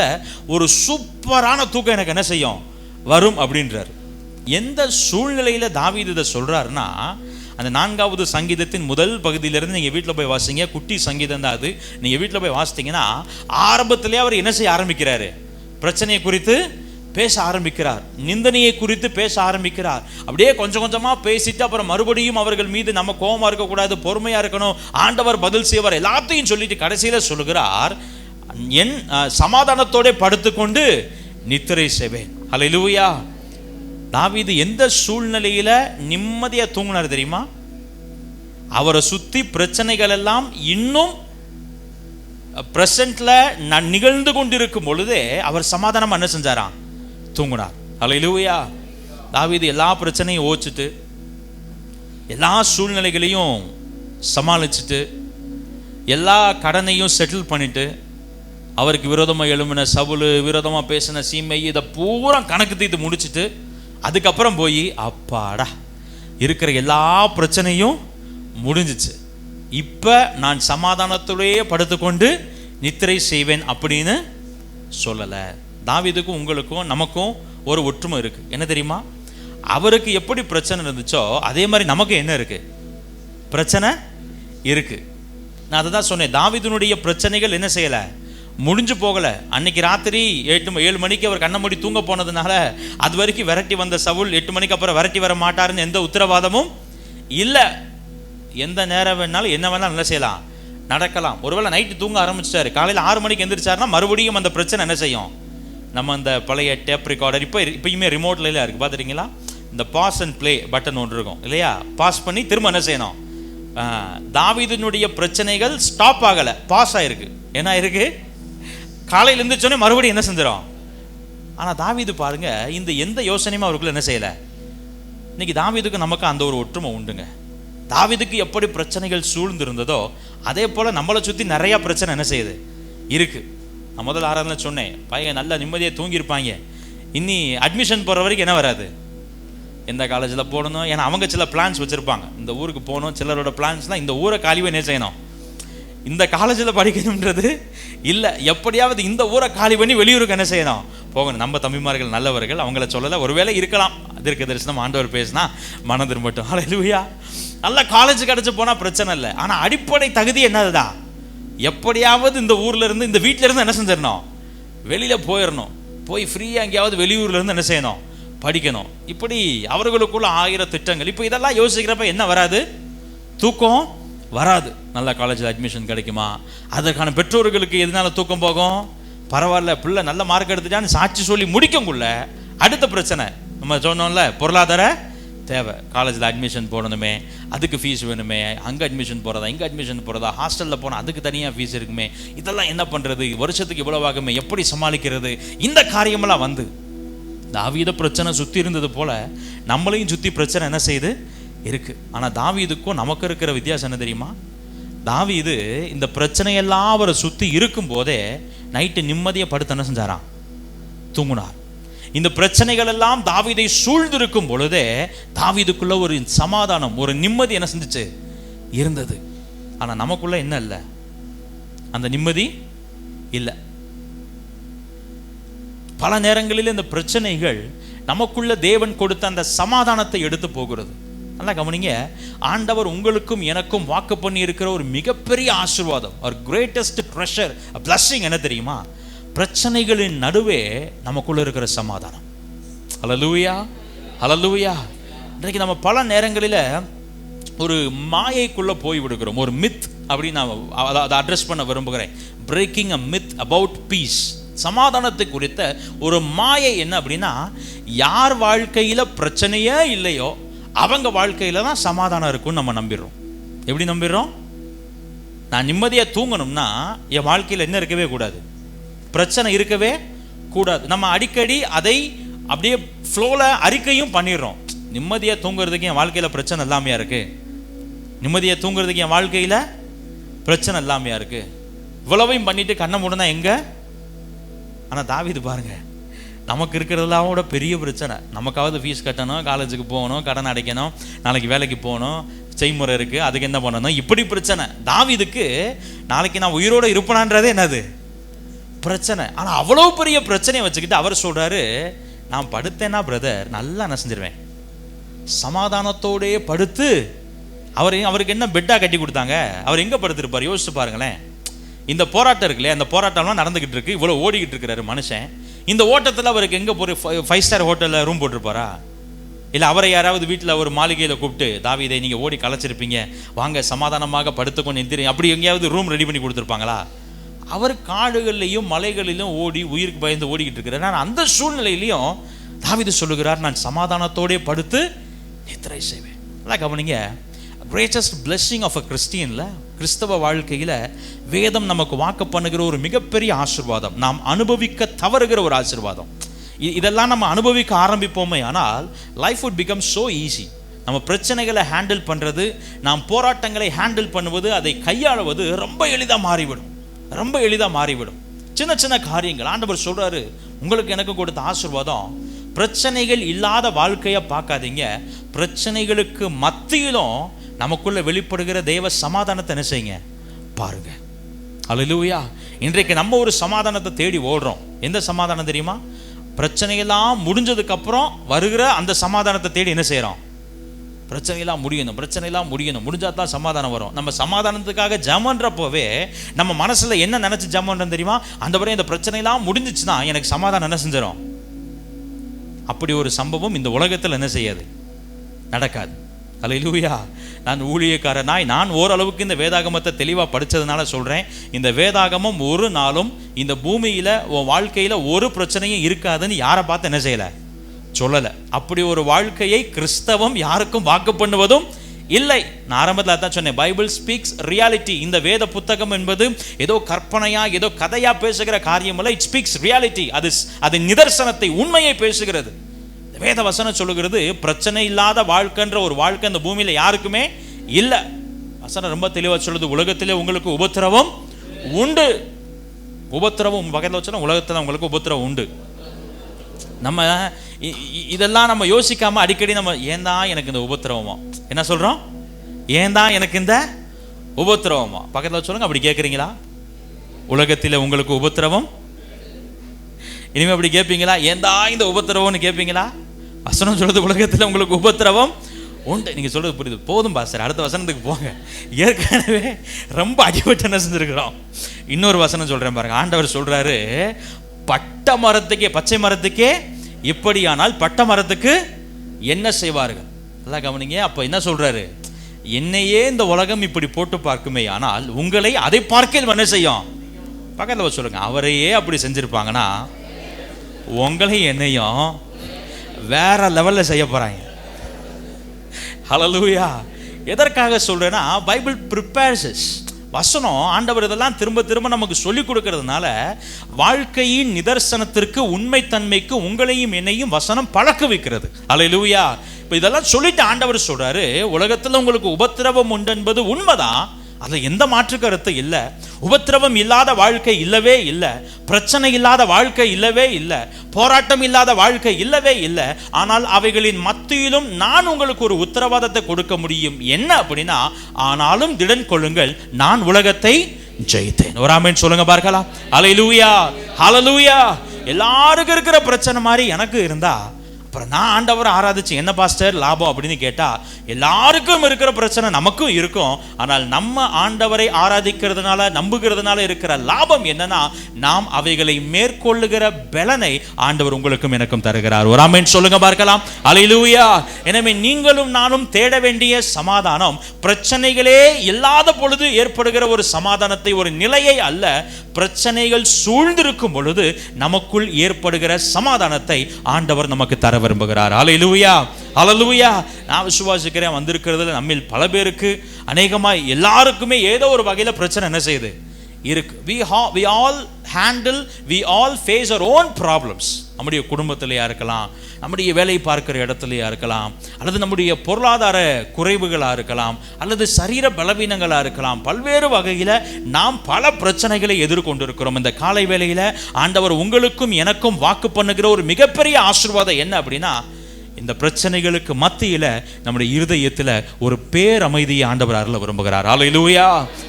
ஒரு சூப்பரான தூக்கம் எனக்கு என்ன செய்யும், வரும் அப்படின்றார். எந்த சூழ்நிலையில தாவீது இதை சொல்றாருன்னா, அந்த 4வது சங்கீதத்தின் முதல் பகுதியிலிருந்து நீங்கள் வீட்டில் போய் வாசிங்க. குட்டி சங்கீதம் தான் அது. நீங்கள் வீட்டில் போய் வாசித்தீங்கன்னா ஆரம்பத்திலே அவர் என்ன செய்ய ஆரம்பிக்கிறாரு, பிரச்சனையை குறித்து பேச ஆரம்பிக்கிறார், நிந்தனையை குறித்து பேச ஆரம்பிக்கிறார். அப்படியே கொஞ்சம் கொஞ்சமாக பேசிட்டு அப்புறம் மறுபடியும் அவர்கள் மீது நம்ம கோபமாக இருக்கக்கூடாது, பொறுமையாக இருக்கணும், ஆண்டவர் பதில் செய்வார், எல்லாத்தையும் சொல்லிட்டு கடைசியில் சொல்லுகிறார், என் சமாதானத்தோட படுத்துக்கொண்டு நித்திரை செய்வேன். ஹல்லேலூயா. தாவீது எந்த சூழ்நிலையில நிம்மதியா தூங்கினார் தெரியுமா? அவரை சுத்தி பிரச்சனைகள் எல்லாம் இன்னும் பிரசன்ட்ல நிகழ்ந்து கொண்டிருக்கும் பொழுதே அவர் சமாதானம் என்ன செஞ்சாராம், தூங்கினார். ஹல்லேலூயா. தாவீது எல்லா பிரச்சனையும் ஓச்சிட்டு, எல்லா சூழ்நிலைகளையும் சமாளிச்சுட்டு, எல்லா கடனையும் செட்டில் பண்ணிட்டு, அவருக்கு விரோதமாக எழும்பின சவுல், விரோதமாக பேசின சீமை, இதை பூரா கணக்கு தீர்த்து முடிச்சுட்டு அதுக்கப்புறம் போய் அப்பாடா இருக்கிற எல்லா பிரச்சனையும் முடிஞ்சிச்சு, இப்போ நான் சமாதானத்தோடையே படுத்துக்கொண்டு நித்திரை செய்வேன் அப்படின்னு சொல்லலை. தாவீதுக்கும் உங்களுக்கும் நமக்கும் ஒரு ஒற்றுமை இருக்கு. என்ன தெரியுமா? அவருக்கு எப்படி பிரச்சனை இருந்துச்சோ அதே மாதிரி நமக்கு என்ன இருக்கு, பிரச்சனை இருக்கு. நான் அதை தான் சொன்னேன், தாவீதுனுடைய பிரச்சனைகள் என்ன செய்யலை, முடிஞ்சு போகலை. அன்னைக்கு ராத்திரி 7 மணிக்கு அவர் கண்ண மூடி தூங்க போனதுனால அது வரைக்கும் விரட்டி வந்த சவுல் 8 மணிக்கு அப்புறம் விரட்டி வர மாட்டாருன்னு எந்த உத்தரவாதமும் இல்லை. எந்த நேரம் வேணாலும் என்ன வேணாலும் என்ன செய்யலாம், நடக்கலாம். ஒருவேளை நைட்டு தூங்க ஆரம்பிச்சிட்டாரு, காலையில் 6 மணிக்கு எந்திரிச்சாருன்னா மறுபடியும் அந்த பிரச்சனை என்ன செய்யும். நம்ம அந்த பழைய டேப் ரெக்கார்டர் இப்பயுமே ரிமோட்ல இருக்குது, பார்த்துட்டீங்களா? இந்த பாஸ் அண்ட் ப்ளே பட்டன் ஒன்று இருக்கும் இல்லையா, பாஸ் பண்ணி திரும்ப என்ன செய்யணும். தாவீதுனுடைய பிரச்சனைகள் ஸ்டாப் ஆகலை, பாஸ் ஆயிருக்கு. என்ன இருக்கு, காலையில் இருந்துச்சோன்னே மறுபடியும் என்ன செஞ்சிடும். ஆனால் தாவீது பாருங்க, இந்த எந்த யோசனையுமே அவருக்குள்ள என்ன செய்யலை. இன்னைக்கு தாவீதுக்கு நமக்கு அந்த ஒரு ஒற்றுமை உண்டுங்க. தாவீதுக்கு எப்படி பிரச்சனைகள் சூழ்ந்திருந்ததோ அதே போல் நம்மளை சுற்றி நிறையா பிரச்சனை என்ன செய்யுது இருக்கு. நான் முதல் ஆராதனை சொன்னேன், பையன் நல்லா நிம்மதியாக தூங்கியிருப்பாங்க, இன்னி அட்மிஷன் போகிற வரைக்கும் என்ன வராது, எந்த காலேஜில் போடணும். ஏன்னா அவங்க சில பிளான்ஸ் வச்சுருப்பாங்க, இந்த ஊருக்கு போகணும். சிலரோட பிளான்ஸ்லாம் இந்த ஊரை காலிவே என்ன செய்யணும், இந்த காலேஜில் படிக்கணுன்றது இல்லை, எப்படியாவது இந்த ஊரை காலி பண்ணி வெளியூருக்கு என்ன செய்யணும், போகணும். நம்ம தம்பிமார்கள் நல்லவர்கள், அவங்கள சொல்லலை, ஒருவேளை இருக்கலாம். அதற்கு தரிசனம் ஆண்டவர் பேசினா மனம் திரும்பட்டும். ஹல்லேலூயா. நல்ல காலேஜ் கிடச்சி போனால் பிரச்சனை இல்லை. ஆனால் அடிப்படை தகுதி என்னதுதான், எப்படியாவது இந்த ஊரில் இருந்து இந்த வீட்டில இருந்து என்ன செஞ்சிடணும், வெளியில் போயிடணும். போய் ஃப்ரீயாக எங்கேயாவது வெளியூர்ல இருந்து என்ன செய்யணும், படிக்கணும். இப்படி அவர்களுக்குள்ள 1000 திட்டங்கள். இப்போ இதெல்லாம் யோசிக்கிறப்ப என்ன வராது, தூக்கம் வராது. நல்ல காலேஜில் அட்மிஷன் கிடைக்குமா, அதற்கான பெற்றோர்களுக்கு எதனால தூக்கம் போகும். பரவாயில்ல, பிள்ளை நல்ல மார்க் எடுத்துட்டான்னு சாட்சி சொல்லி முடிக்கக்குள்ள அடுத்த பிரச்சனை. நம்ம சொன்னோம்ல, பொருளாதார தேவை. காலேஜில் அட்மிஷன் போடணுமே, அதுக்கு ஃபீஸ் வேணுமே, அங்கே அட்மிஷன் போகிறதா, இங்கே அட்மிஷன் போகிறதா, ஹாஸ்டலில் போனால் அதுக்கு தனியாக ஃபீஸ் இருக்குமே, இதெல்லாம் என்ன பண்ணுறது, வருஷத்துக்கு இவ்வளோ ஆகுமே, எப்படி சமாளிக்கிறது, இந்த காரியமெல்லாம் வந்து தாவீத பிரச்சனை சுற்றி இருந்தது போல் நம்மளையும் சுற்றி பிரச்சனை என்ன செய்யுது இருக்குது. ஆனால் தாவீதுக்கும் நமக்கு இருக்கிற வித்தியாசம் என்ன தெரியுமா, தாவீது இந்த பிரச்சனையெல்லாம் அவரை சுற்றி இருக்கும் போதே நைட்டு நிம்மதியை படுத்து என்ன செஞ்சாராம், தூங்குனார். இந்த பிரச்சனைகள் எல்லாம் தாவீதை சூழ்ந்திருக்கும் பொழுதே தாவீதுக்குள்ள ஒரு சமாதானம், ஒரு நிம்மதி என்ன செஞ்சுச்சு இருந்தது. ஆனால் நமக்குள்ள என்ன இல்லை, அந்த நிம்மதி இல்லை. பல நேரங்களில் இந்த பிரச்சனைகள் நமக்குள்ள தேவன் கொடுத்த அந்த சமாதானத்தை எடுத்து போகிறது. நல்லா கவனிங்க, ஆண்டவர் உங்களுக்கும் எனக்கும் வாக்கு பண்ணி இருக்கிற ஒரு மிகப்பெரிய ஆசீர்வாதம், ஒரு கிரேட்டஸ்ட் ட்ரெஷர், பிளஸிங் என்ன தெரியுமா, பிரச்சனைகளின் நடுவே நமக்குள்ள இருக்கிற சமாதானம். ஹல்லேலூயா, ஹல்லேலூயா. இன்றைக்கு நம்ம பல நேரங்களில் ஒரு மாயைக்குள்ள போய் விடுகிறோம், ஒரு மித் அப்படின்னு நான் அதை அட்ரஸ் பண்ண விரும்புகிறேன். Breaking a myth about peace, சமாதானத்தை குறித்த ஒரு மாயை. என்ன அப்படின்னா, யார் வாழ்க்கையில் பிரச்சனையே இல்லையோ அவங்க வாழ்க்கையில தான் சமாதானம் இருக்குன்னு நம்ம நம்பிடுறோம். எப்படி நம்பிடுறோம், நான் நிம்மதியாக தூங்கணும்னா என் வாழ்க்கையில் என்ன இருக்கவே கூடாது, பிரச்சனை இருக்கவே கூடாது. நம்ம அடிக்கடி அதை அப்படியே ஃப்ளோவில் அறிக்கையும் பண்ணிடுறோம். நிம்மதியாக தூங்குறதுக்கு என் வாழ்க்கையில் பிரச்சனை இல்லாமையா இருக்கு, நிம்மதியாக தூங்குறதுக்கு என் வாழ்க்கையில் பிரச்சனை இல்லாமையா இருக்கு, இவ்வளவையும் பண்ணிட்டு கண்ணை மூடனா எங்க. ஆனால் தாவீது பாருங்க, நமக்கு இருக்கிறதெல்லாம் கூட பெரிய பிரச்சனை. நமக்காவது ஃபீஸ் கட்டணும், காலேஜுக்கு போகணும், கடன் அடைக்கணும், நாளைக்கு வேலைக்கு போகணும், செய்முறை இருக்குது, அதுக்கு என்ன பண்ணணும், இப்படி பிரச்சனை. தாவீதுக்கு நாளைக்கு நான் உயிரோடு இருப்பேனான்றதே என்னது பிரச்சனை. ஆனால் அவ்வளோ பெரிய பிரச்சனையை வச்சுக்கிட்டு அவர் சொல்கிறாரு, நான் படுத்தேன்னா பிரதர் நல்லா நான் செஞ்சிருவேன், சமாதானத்தோடே படுத்து. அவருக்கு என்ன பெட்டாக கட்டி கொடுத்தாங்க, அவர் எங்கே படுத்திருப்பார் யோசிச்சு பாருங்களேன். இந்த போராட்டம் இருக்குல்லையா, அந்த போராட்டம்லாம் நடந்துக்கிட்டு இருக்கு, இவ்வளோ ஓடிக்கிட்டு இருக்கிறாரு மனுஷன். இந்த ஓட்டத்தில் அவருக்கு எங்கே போய் 5 ஸ்டார் ஹோட்டலில் ரூம் போட்டிருப்பாரா, இல்லை அவரை யாராவது வீட்டில் ஒரு மாளிகையில் கூப்பிட்டு, தாவீதை நீங்கள் ஓடி கலைச்சிருப்பீங்க, வாங்க சமாதானமாக படுத்துக்கொண்டு எந்திரி, அப்படி எங்கேயாவது ரூம் ரெடி பண்ணி கொடுத்துருப்பாங்களா? அவர் காடுகளிலையும் மலைகளிலும் ஓடி உயிருக்கு பயந்து ஓடிக்கிட்டு இருக்கிறார். நான் அந்த சூழ்நிலையிலையும் தாவீது சொல்லுகிறார், நான் சமாதானத்தோடே படுத்து நித்திரை செய்வேன். அதான் கவனிங்க, கிரேட்டஸ்ட் பிளெஸிங் ஆஃப் அ கிறிஸ்டியனில், கிறிஸ்தவ வாழ்க்கையில் வேதம் நமக்கு வாக்கு பண்ணுகிற ஒரு மிகப்பெரிய ஆசீர்வாதம், நாம் அனுபவிக்க தவறுகிற ஒரு ஆசீர்வாதம். இதெல்லாம் நம்ம அனுபவிக்க ஆரம்பிப்போமே ஆனால் life would become so easy. நம்ம பிரச்சனைகளை ஹேண்டில் பண்ணுறது, நாம் போராட்டங்களை ஹேண்டில் பண்ணுவது, அதை கையாளுவது ரொம்ப எளிதாக மாறிவிடும், ரொம்ப எளிதாக மாறிவிடும். சின்ன சின்ன காரியங்கள் ஆண்டவர் சொல்கிறாரு, உங்களுக்கு எனக்கு கொடுத்த ஆசீர்வாதம், பிரச்சனைகள் இல்லாத வாழ்க்கையை பார்க்காதீங்க, பிரச்சனைகளுக்கு மத்தியிலும் நமக்குள்ள வெளிப்படுகிற தேவ சமாதானத்தை என்ன செய்யுங்க பாருங்க. அல்லேலூயா. இன்றைக்கு நம்ம ஒரு சமாதானத்தை தேடி ஓடுறோம். எந்த சமாதானம் தெரியுமா? பிரச்சனையெல்லாம் முடிஞ்சதுக்கு அப்புறம் வருகிற அந்த சமாதானத்தை தேடி என்ன செய்கிறோம்? பிரச்சனையெல்லாம் முடியணும், முடிஞ்சால் தான் சமாதானம் வரும். நம்ம சமாதானத்துக்காக ஜெபம்ன்றப்போவே நம்ம மனசில் என்ன நினச்சி ஜெபம் பண்ணுறோம் தெரியுமா? அந்த வரை இந்த பிரச்சனையெல்லாம் முடிஞ்சிச்சுன்னா எனக்கு சமாதானம் என்ன செஞ்சிடும். அப்படி ஒரு சம்பவம் இந்த உலகத்தில் என்ன செய்யாது, நடக்காது. அல்லேலூயா. நான் ஊழியக்காரனாய் நான் ஓரளவுக்கு இந்த வேதாகமத்தை தெளிவாக படித்ததுனால சொல்கிறேன், இந்த வேதாகமம் ஒரு நாளும் இந்த பூமியில் உன் வாழ்க்கையில் ஒரு பிரச்சனையும் இருக்காதுன்னு யாரை பார்த்து என்ன செய்யலை, சொல்லலை. அப்படி ஒரு வாழ்க்கையை கிறிஸ்தவம் யாருக்கும் வாக்கு பண்ணுவதும் இல்லை. நான் ஆரம்பத்தில் தான் சொன்னேன், பைபிள் ஸ்பீக்ஸ் ரியாலிட்டி. இந்த வேத புத்தகம் என்பது ஏதோ கற்பனையா ஏதோ கதையா பேசுகிற காரியம் இல்லை. It speaks reality. அது நிதர்சனத்தை, உண்மையை பேசுகிறது. வேத வசனம் சொல்லுகிறது, பிரச்சனை இல்லாத வாழ்க்கைன்ற ஒரு வாழ்க்கை இந்த பூமியில யாருக்குமே இல்லை. வசனம் ரொம்ப தெளிவாக சொல்லுது, உலகத்திலே உங்களுக்கு உபத்திரவம் உண்டு. உபத்திரவம் பக்கத்தில் வச்சா உலகத்தில் உங்களுக்கு உபத்திரவம் உண்டு. நம்ம இதெல்லாம் நம்ம யோசிக்காம அடிக்கடி நம்ம ஏன் தான் எனக்கு இந்த உபத்திரவமா, என்ன சொல்றோம், ஏன் தான் எனக்கு இந்த உபத்திரவமா? பக்கத்தில் சொல்லுங்க, அப்படி கேட்குறீங்களா? உலகத்தில் உங்களுக்கு உபத்திரவம், இனிமே அப்படி கேட்பீங்களா? ஏன் தான் இந்த உபத்திரவம்னு கேட்பீங்களா? வசனம் சொல்றது உலகத்தில் உங்களுக்கு உபத்திரவம் உண்டு. நீங்க சொல்றது புரியுது, போதும் பாஸ்டர், அடுத்த வசனத்துக்கு போங்க. ஏற்கனவே ரொம்ப அடிபட்டு என்ன செஞ்சிருக்கிறோம். இன்னொரு வசனம் சொல்றேன் பாருங்க. ஆண்டவர் சொல்றாரு, பட்ட மரத்துக்கே, பச்சை மரத்துக்கே இப்படியானால் பட்ட மரத்துக்கு என்ன செய்வார்கள்? எல்லாம் கவனிங்க. அப்ப என்ன சொல்றாரு, என்னையே இந்த உலகம் இப்படி போட்டு பார்க்குமே, ஆனால் உங்களை அதை பார்க்க என்ன செய்யும்? பக்கத்தில் சொல்லுங்க, அவரையே அப்படி செஞ்சிருப்பாங்கன்னா உங்களை என்னையும் வேற லெவல்ல செய்ய போறாங்க. ஹல்லேலூயா. எதற்காக சொல்றேன்னா, பைபிள் ப்ரிப்பேர்ஸ் us. வசனம் ஆண்டவர் இதெல்லாம் திரும்ப திரும்ப நமக்கு சொல்லிக் கொடுக்கறதுனால வாழ்க்கையின் நிதர்சனத்திற்கு, உண்மைத்தன்மைக்கு உங்களையும் என்னையும் வசனம் பழக்க வைக்கிறது. ஹல்லேலூயா. இப்போ இதெல்லாம் சொல்லிட்டு ஆண்டவர் சொல்றாரு, உலகத்தில் உங்களுக்கு உபத்திரவம் உண்டு என்பது உண்மைதான், அதில் எந்த மாற்று கருத்து இல்லை. உபத்திரவம் இல்லாத வாழ்க்கை இல்லவே இல்லை, பிரச்சனை இல்லாத வாழ்க்கை இல்லவே இல்லை, போராட்டம் இல்லாத வாழ்க்கை இல்லவே இல்லை. ஆனால் அவைகளின் மத்தியிலும் நான் உங்களுக்கு ஒரு உத்தரவாதத்தை கொடுக்க முடியும். என்ன அப்படின்னா, ஆனாலும் திடன் கொள்ளுங்கள், நான் உலகத்தை ஜெயித்தேன். ஒரு ஆமென் சொல்லுங்க பார்க்கலாம். ஹல்லேலூயா, ஹல்லேலூயா. எல்லாருக்கும் இருக்கிற பிரச்சனை மாதிரி எனக்கு இருந்தா அப்புறம் நான் ஆண்டவரை ஆராதிச்சு என்ன பாஸ்டர் லாபம் அப்படின்னு கேட்டா, எல்லாருக்கும் இருக்கிற பிரச்சனை நமக்கும் இருக்கும். ஆனால் நம்ம ஆண்டவரை ஆராதிக்கிறதுனால, நம்புகிறதுனால இருக்கிற லாபம் என்னன்னா, நாம் அவைகளை மேற்கொள்ளுகிற பலனை ஆண்டவர் உங்களுக்கும் எனக்கும் தருகிறார். ஒரு ஆமென் சொல்லுங்க பார்க்கலாம். ஹல்லேலூயா. எனவே நீங்களும் நானும் தேட வேண்டிய சமாதானம் பிரச்சனைகளே இல்லாத பொழுது ஏற்படுகிற ஒரு சமாதானத்தை, ஒரு நிலையை அல்ல, பிரச்சனைகள் சூழ்ந்திருக்கும் பொழுது நமக்குள் ஏற்படுகிற சமாதானத்தை ஆண்டவர் நமக்கு தர விரும்புகிறார். ஹல்லேலூயா, ஹல்லேலூயா. நான் விசுவாசிக்கிறேன், வந்திருக்கிறதுல நம்மில் பல பேருக்கு, அநேகமாய் எல்லாருக்குமே ஏதோ ஒரு வகையில பிரச்சனை என்ன செய்யுது இருக்கு. we all face our own problems. நம்முடைய குடும்பத்திலேயா இருக்கலாம், நம்முடைய வேலை பார்க்கிற இடத்துலையா இருக்கலாம், அல்லது நம்முடைய பொருளாதார குறைவுகளாக இருக்கலாம், அல்லது சரீர பலவீனங்களாக இருக்கலாம். பல்வேறு வகையில் நாம் பல பிரச்சனைகளை எதிர்கொண்டிருக்கிறோம். இந்த காலை வேளையில் ஆண்டவர் உங்களுக்கும் எனக்கும் வாக்கு பண்ணுகிற ஒரு மிகப்பெரிய ஆசீர்வாதம் என்ன அப்படின்னா, இந்த பிரச்சனைகளுக்கு மத்தியில் நம்முடைய இருதயத்தில் ஒரு பேரமைதியை ஆண்டவர் அருள விரும்புகிறார். ஹல்லேலூயா,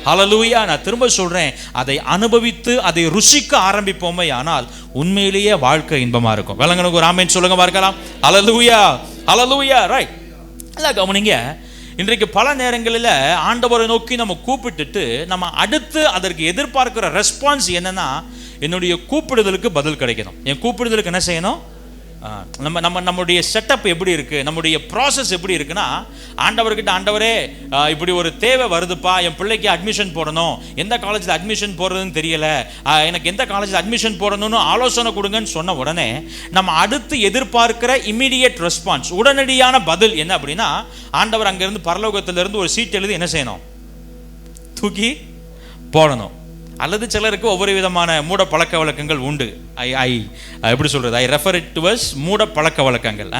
ஹல்லேலூயா. நான் திரும்ப சொல்றேன், அதை அனுபவித்து அதை ருசிக்க ஆரம்பிப்போமே, ஆனால் உண்மையிலேயே வாழ்க்கை இன்பமா இருக்கும். விளங்கனுக்கு ஒரு ஆமென் சொல்லுங்க பார்க்கலாம். ஹல்லேலூயா, ஹல்லேலூயா. ரைட். எல்லாம் கவனிங்க. இன்றைக்கு பல நேரங்களில் ஆண்டவரை நோக்கி நம்ம கூப்பிட்டுட்டு நம்ம அடுத்து அதற்கு எதிர்பார்க்கிற ரெஸ்பான்ஸ் என்னன்னா, என்னுடைய கூப்பிடுதலுக்கு பதில் கிடைக்கணும். என் கூப்பிடுதலுக்கு என்ன செய்யணும்? நம்முடைய செட்டப் எப்படி இருக்கு, நம்முடைய ப்ராசஸ் எப்படி இருக்குன்னா, ஆண்டவர்கிட்ட ஆண்டவரே இப்படி ஒரு தேவை வருதுப்பா, என் பிள்ளைக்கு அட்மிஷன் போடணும், எந்த காலேஜில் அட்மிஷன் போடுறதுன்னு தெரியல, எனக்கு எந்த காலேஜில் அட்மிஷன் போடணும்னு ஆலோசனை கொடுங்கன்னு சொன்ன உடனே நம்ம அடுத்து எதிர்பார்க்கிற இமீடியட் ரெஸ்பான்ஸ், உடனடியான பதில் என்ன அப்படின்னா, ஆண்டவர் அங்கிருந்து பரலோகத்திலிருந்து ஒரு சீட் எழுதி என்ன செய்யணும்? தூக்கி போடணும். அல்லது சிலருக்கு ஒவ்வொரு விதமான மூட பழக்க வழக்கங்கள் உண்டு. எப்படி சொல்றது, ஐ ரெஃபர் இட் டுவர்ஸ் மூட பழக்க வழக்கங்கள்.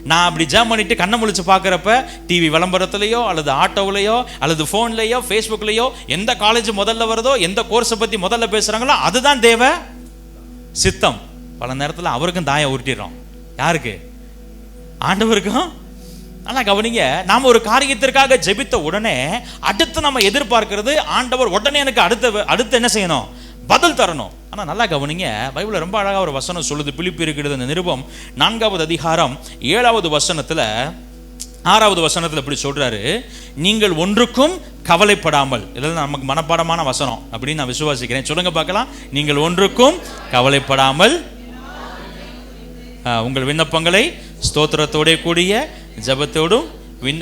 நான் அப்படி ஜாம் பண்ணிட்டு கண்ணை முழிச்சு பார்க்குறப்ப டிவி விளம்பரத்துலையோ அல்லது ஆட்டோவிலையோ அல்லது ஃபோன்லையோ ஃபேஸ்புக்லையோ எந்த காலேஜ் முதல்ல வருதோ, எந்த கோர்ஸை பற்றி முதல்ல பேசுகிறாங்களோ அதுதான் தேவ சித்தம். பல நேரத்தில் அவருக்கும் தாயம் உருட்டிடுறோம். யாருக்கு? ஆண்டவருக்கும். நல்லா கவனிங்க. நாம் ஒரு காரியத்திற்காக ஜெபித்த உடனே அடுத்து நம்ம எதிர்பார்க்கிறது, ஆண்டவர் உடனே எனக்கு அடுத்து என்ன செய்யணும்? பதில் தரணும். ஆனால் நல்லா கவனிங்க, பைபிளில் ரொம்ப அழகாக ஒரு வசனம் சொல்லுது. பிலிப்பியருக்கு எழுதின நிருபம் 4வது அதிகாரம் 7வது வசனத்தில் 6வது வசனத்தில் இப்படி சொல்றாரு, நீங்கள் ஒன்றுக்கும் கவலைப்படாமல். இதெல்லாம் நமக்கு மனப்பாடமான வசனம் அப்படின்னு நான் விசுவாசிக்கிறேன். சொல்லுங்க பார்க்கலாம். நீங்கள் ஒன்றுக்கும் கவலைப்படாமல் உங்கள் விண்ணப்பங்களை ஸ்தோத்திரத்தோட கூடிய ஜெபத்தோடும்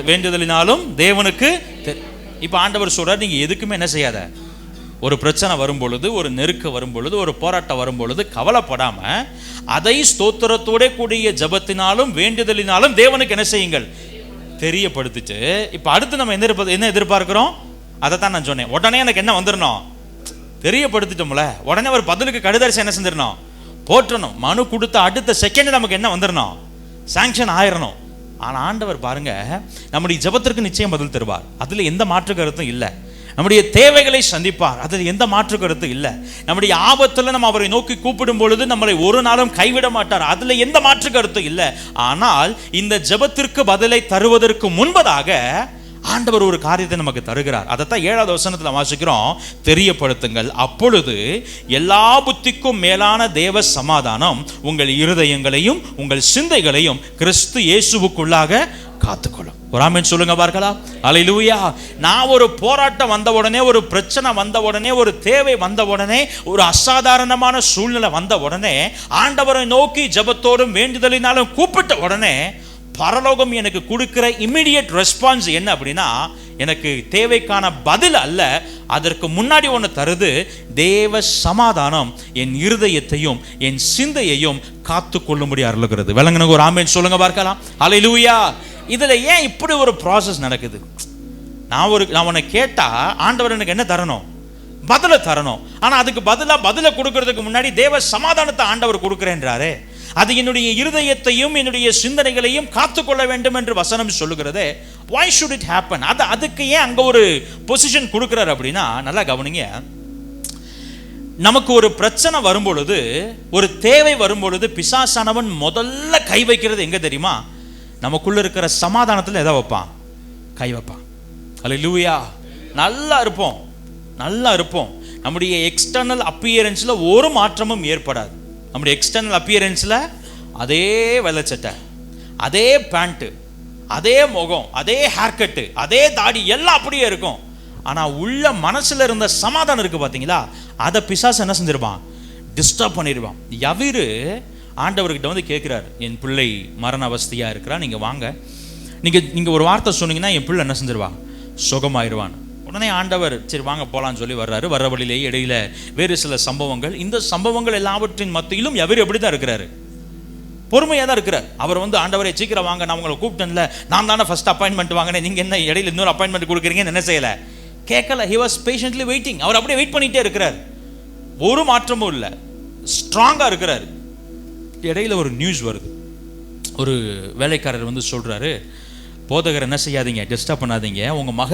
வேண்டுதலினாலும் தேவனுக்கு. இப்போ ஆண்டவர் சொல்றார், நீங்க எதுக்குமே என்ன செய்யாத, ஒரு பிரச்சனை வரும் பொழுது, ஒரு நெருக்க வரும் பொழுது, ஒரு போராட்டம் வரும் பொழுது கவலைப்படாம அதை ஸ்தோத்திரத்தோட கூடிய ஜெபத்தினாலும் வேண்டுதலினாலும் தேவனுக்கு என்ன செய்யுங்கள், தெரியப்படுத்திட்டு. இப்போ அடுத்து நம்ம என்ன எதிர்பார்க்கிறோம்? அதை தான் நான் சொன்னேன். உடனே எனக்கு என்ன வந்துடணும், தெரியப்படுத்திட்டோம்ல, உடனே ஒரு பதிலுக்கு கடுதாரிசி என்ன செஞ்சிடணும், போற்றணும். மனு கொடுத்த அடுத்த செகண்ட் நமக்கு என்ன வந்துடணும், சாங்ஷன் ஆயிரணும். ஆனால் ஆண்டவர் பாருங்க, நம்முடைய ஜெபத்திற்கு நிச்சயம் பதில் தருவார், அதில் எந்த மாற்று கருத்தும் இல்லை. நம்முடைய தேவைகளை சந்திப்பார், அதில் எந்த மாற்று கருத்தும் இல்லை. நம்முடைய ஆபத்தில் நம்ம அவரை நோக்கி கூப்பிடும் பொழுது நம்மளை ஒரு நாளும் கைவிட மாட்டார், அதில் எந்த மாற்று கருத்தும் இல்லை. ஆனால் இந்த ஜெபத்திற்கு பதிலை தருவதற்கு முன்பதாக ஆண்டவர் ஒரு காரியத்தை நமக்கு தருகிறார். அதைத்தான் 7வது வசனத்தில் வாசிக்கிறோம். தெரியப்படுத்துங்கள், அப்பொழுது எல்லா புத்திக்கும் மேலான தேவ சமாதானம் உங்கள் இருதயங்களையும் உங்கள் சிந்தைகளையும் கிறிஸ்து இயேசுவுக்குள்ளாக காத்துக்கொள்ளும். ஒரு ஆமென் சொல்லுங்க பார்க்கலாம். அல்லேலூயா. நான் ஒரு போராட்டம் வந்த உடனே, ஒரு பிரச்சனை வந்த உடனே, ஒரு தேவை வந்த உடனே, ஒரு அசாதாரணமான சூழ்நிலை வந்த உடனே ஆண்டவரை நோக்கி ஜெபத்தோடும் வேண்டுதலினாலும் கூப்பிட்ட உடனே பரலோகம் எனக்கு கொடுக்கிற இமிடியேட் ரெஸ்பான்ஸ் என்ன அப்படின்னா, எனக்கு தேவைக்கான பதில் அல்ல, அதற்கு முன்னாடி ஒன்று தருது. தேவ சமாதானம் என் இருதயத்தையும் என் சிந்தையையும் காத்து கொள்ளும்படி அருளுகிறது. விளங்குனங்க ஒரு ஆமென் சொல்லுங்க பார்க்கலாம். அல்லேலூயா. இதுல ஏன் இப்படி ஒரு ப்ராசஸ் நடக்குது? நான் உன்னை கேட்டா ஆண்டவர் எனக்கு என்ன தரணும், பதில தரணும். ஆனா அதுக்கு பதில கொடுக்கறதுக்கு முன்னாடி தேவ சமாதானத்தை ஆண்டவர் கொடுக்கிறேன்றாரே, அது என்னுடைய இருதயத்தையும் என்னுடைய சிந்தனைகளையும் காத்துக்கொள்ள வேண்டும் என்று வசனம் சொல்லுகிறது. why should it happen? அதுக்கு ஏன் அங்க ஒரு பொசிஷன் கொடுக்கிறார் அப்படின்னா, நல்லா கவனிங்க. நமக்கு ஒரு பிரச்சனை வரும் பொழுது, ஒரு தேவை வரும் பொழுது பிசாசானவன் முதல்ல கை வைக்கிறது எங்க தெரியுமா? நமக்குள்ள இருக்கிற சமாதானத்தில் எதை வைப்பான்? கை வைப்பான். அல்லேலூயா. நல்லா இருப்போம். நம்முடைய எக்ஸ்டர்னல் அப்பியரன்ஸ்ல ஒரு மாற்றமும் ஏற்படாது. நம்முடைய எக்ஸ்டர்னல் அப்பியரன்ஸ்ல அதே வெள்ளச்சட்டை, அதே பேண்ட்டு, அதே முகம், அதே ஹேர் கட்டு, அதே தாடி எல்லாம் அப்படியே இருக்கும். ஆனா உள்ள மனசுல இருந்த சமாதானம் இருக்கு பாத்தீங்களா, அதை பிசாசு என்ன செஞ்சிருவான்? டிஸ்டர்ப் பண்ணிடுவான். யவீரு ஆண்டவர்கிட்ட வந்து கேட்கிறாரு, என் பிள்ளை மரண அவஸ்தையா இருக்கிறா, நீங்க வாங்க, நீங்க ஒரு வார்த்தை சொன்னீங்கன்னா என் பிள்ளை என்ன செஞ்சிருவான்? சுகமாயிருவான். உடனே ஆண்டவர் சரி வாங்க போலான்னு சொல்லி வர்றாரு. வர்ற வழியிலேயே இடையில வேறு சில சம்பவங்கள். இந்த சம்பவங்கள் எல்லாவற்றின் மத்தியிலும் யவீரு எப்படி தான் இருக்கிறாரு? பொறுமையாக தான் இருக்கிறார். அவர் வந்து ஆண்டவரை சீக்கிரம் வாங்க, நான் உங்களை கூப்பிட்டேன்ல, நான் தானே ஃபர்ஸ்ட் அப்பாயின்மெண்ட் வாங்கினேன், நீங்க என்ன இடையில இன்னொரு அப்பாயின்மெண்ட் கொடுக்குறீங்கன்னு என்ன செய்யல, கேட்கல. he was patiently waiting. அவர் அப்படியே வெயிட் பண்ணிட்டே இருக்கிறார், ஒரு மாற்றமும் இல்லை, ஸ்ட்ராங்கா இருக்கிறார். இடையில ஒரு நியூஸ் வருது. ஒரு வேலைக்காரர் வந்து சொல்றாரு, போதகர் என்ன செய்யாதீங்க, டிஸ்டர்ப் பண்ணாதீங்க, உங்க மக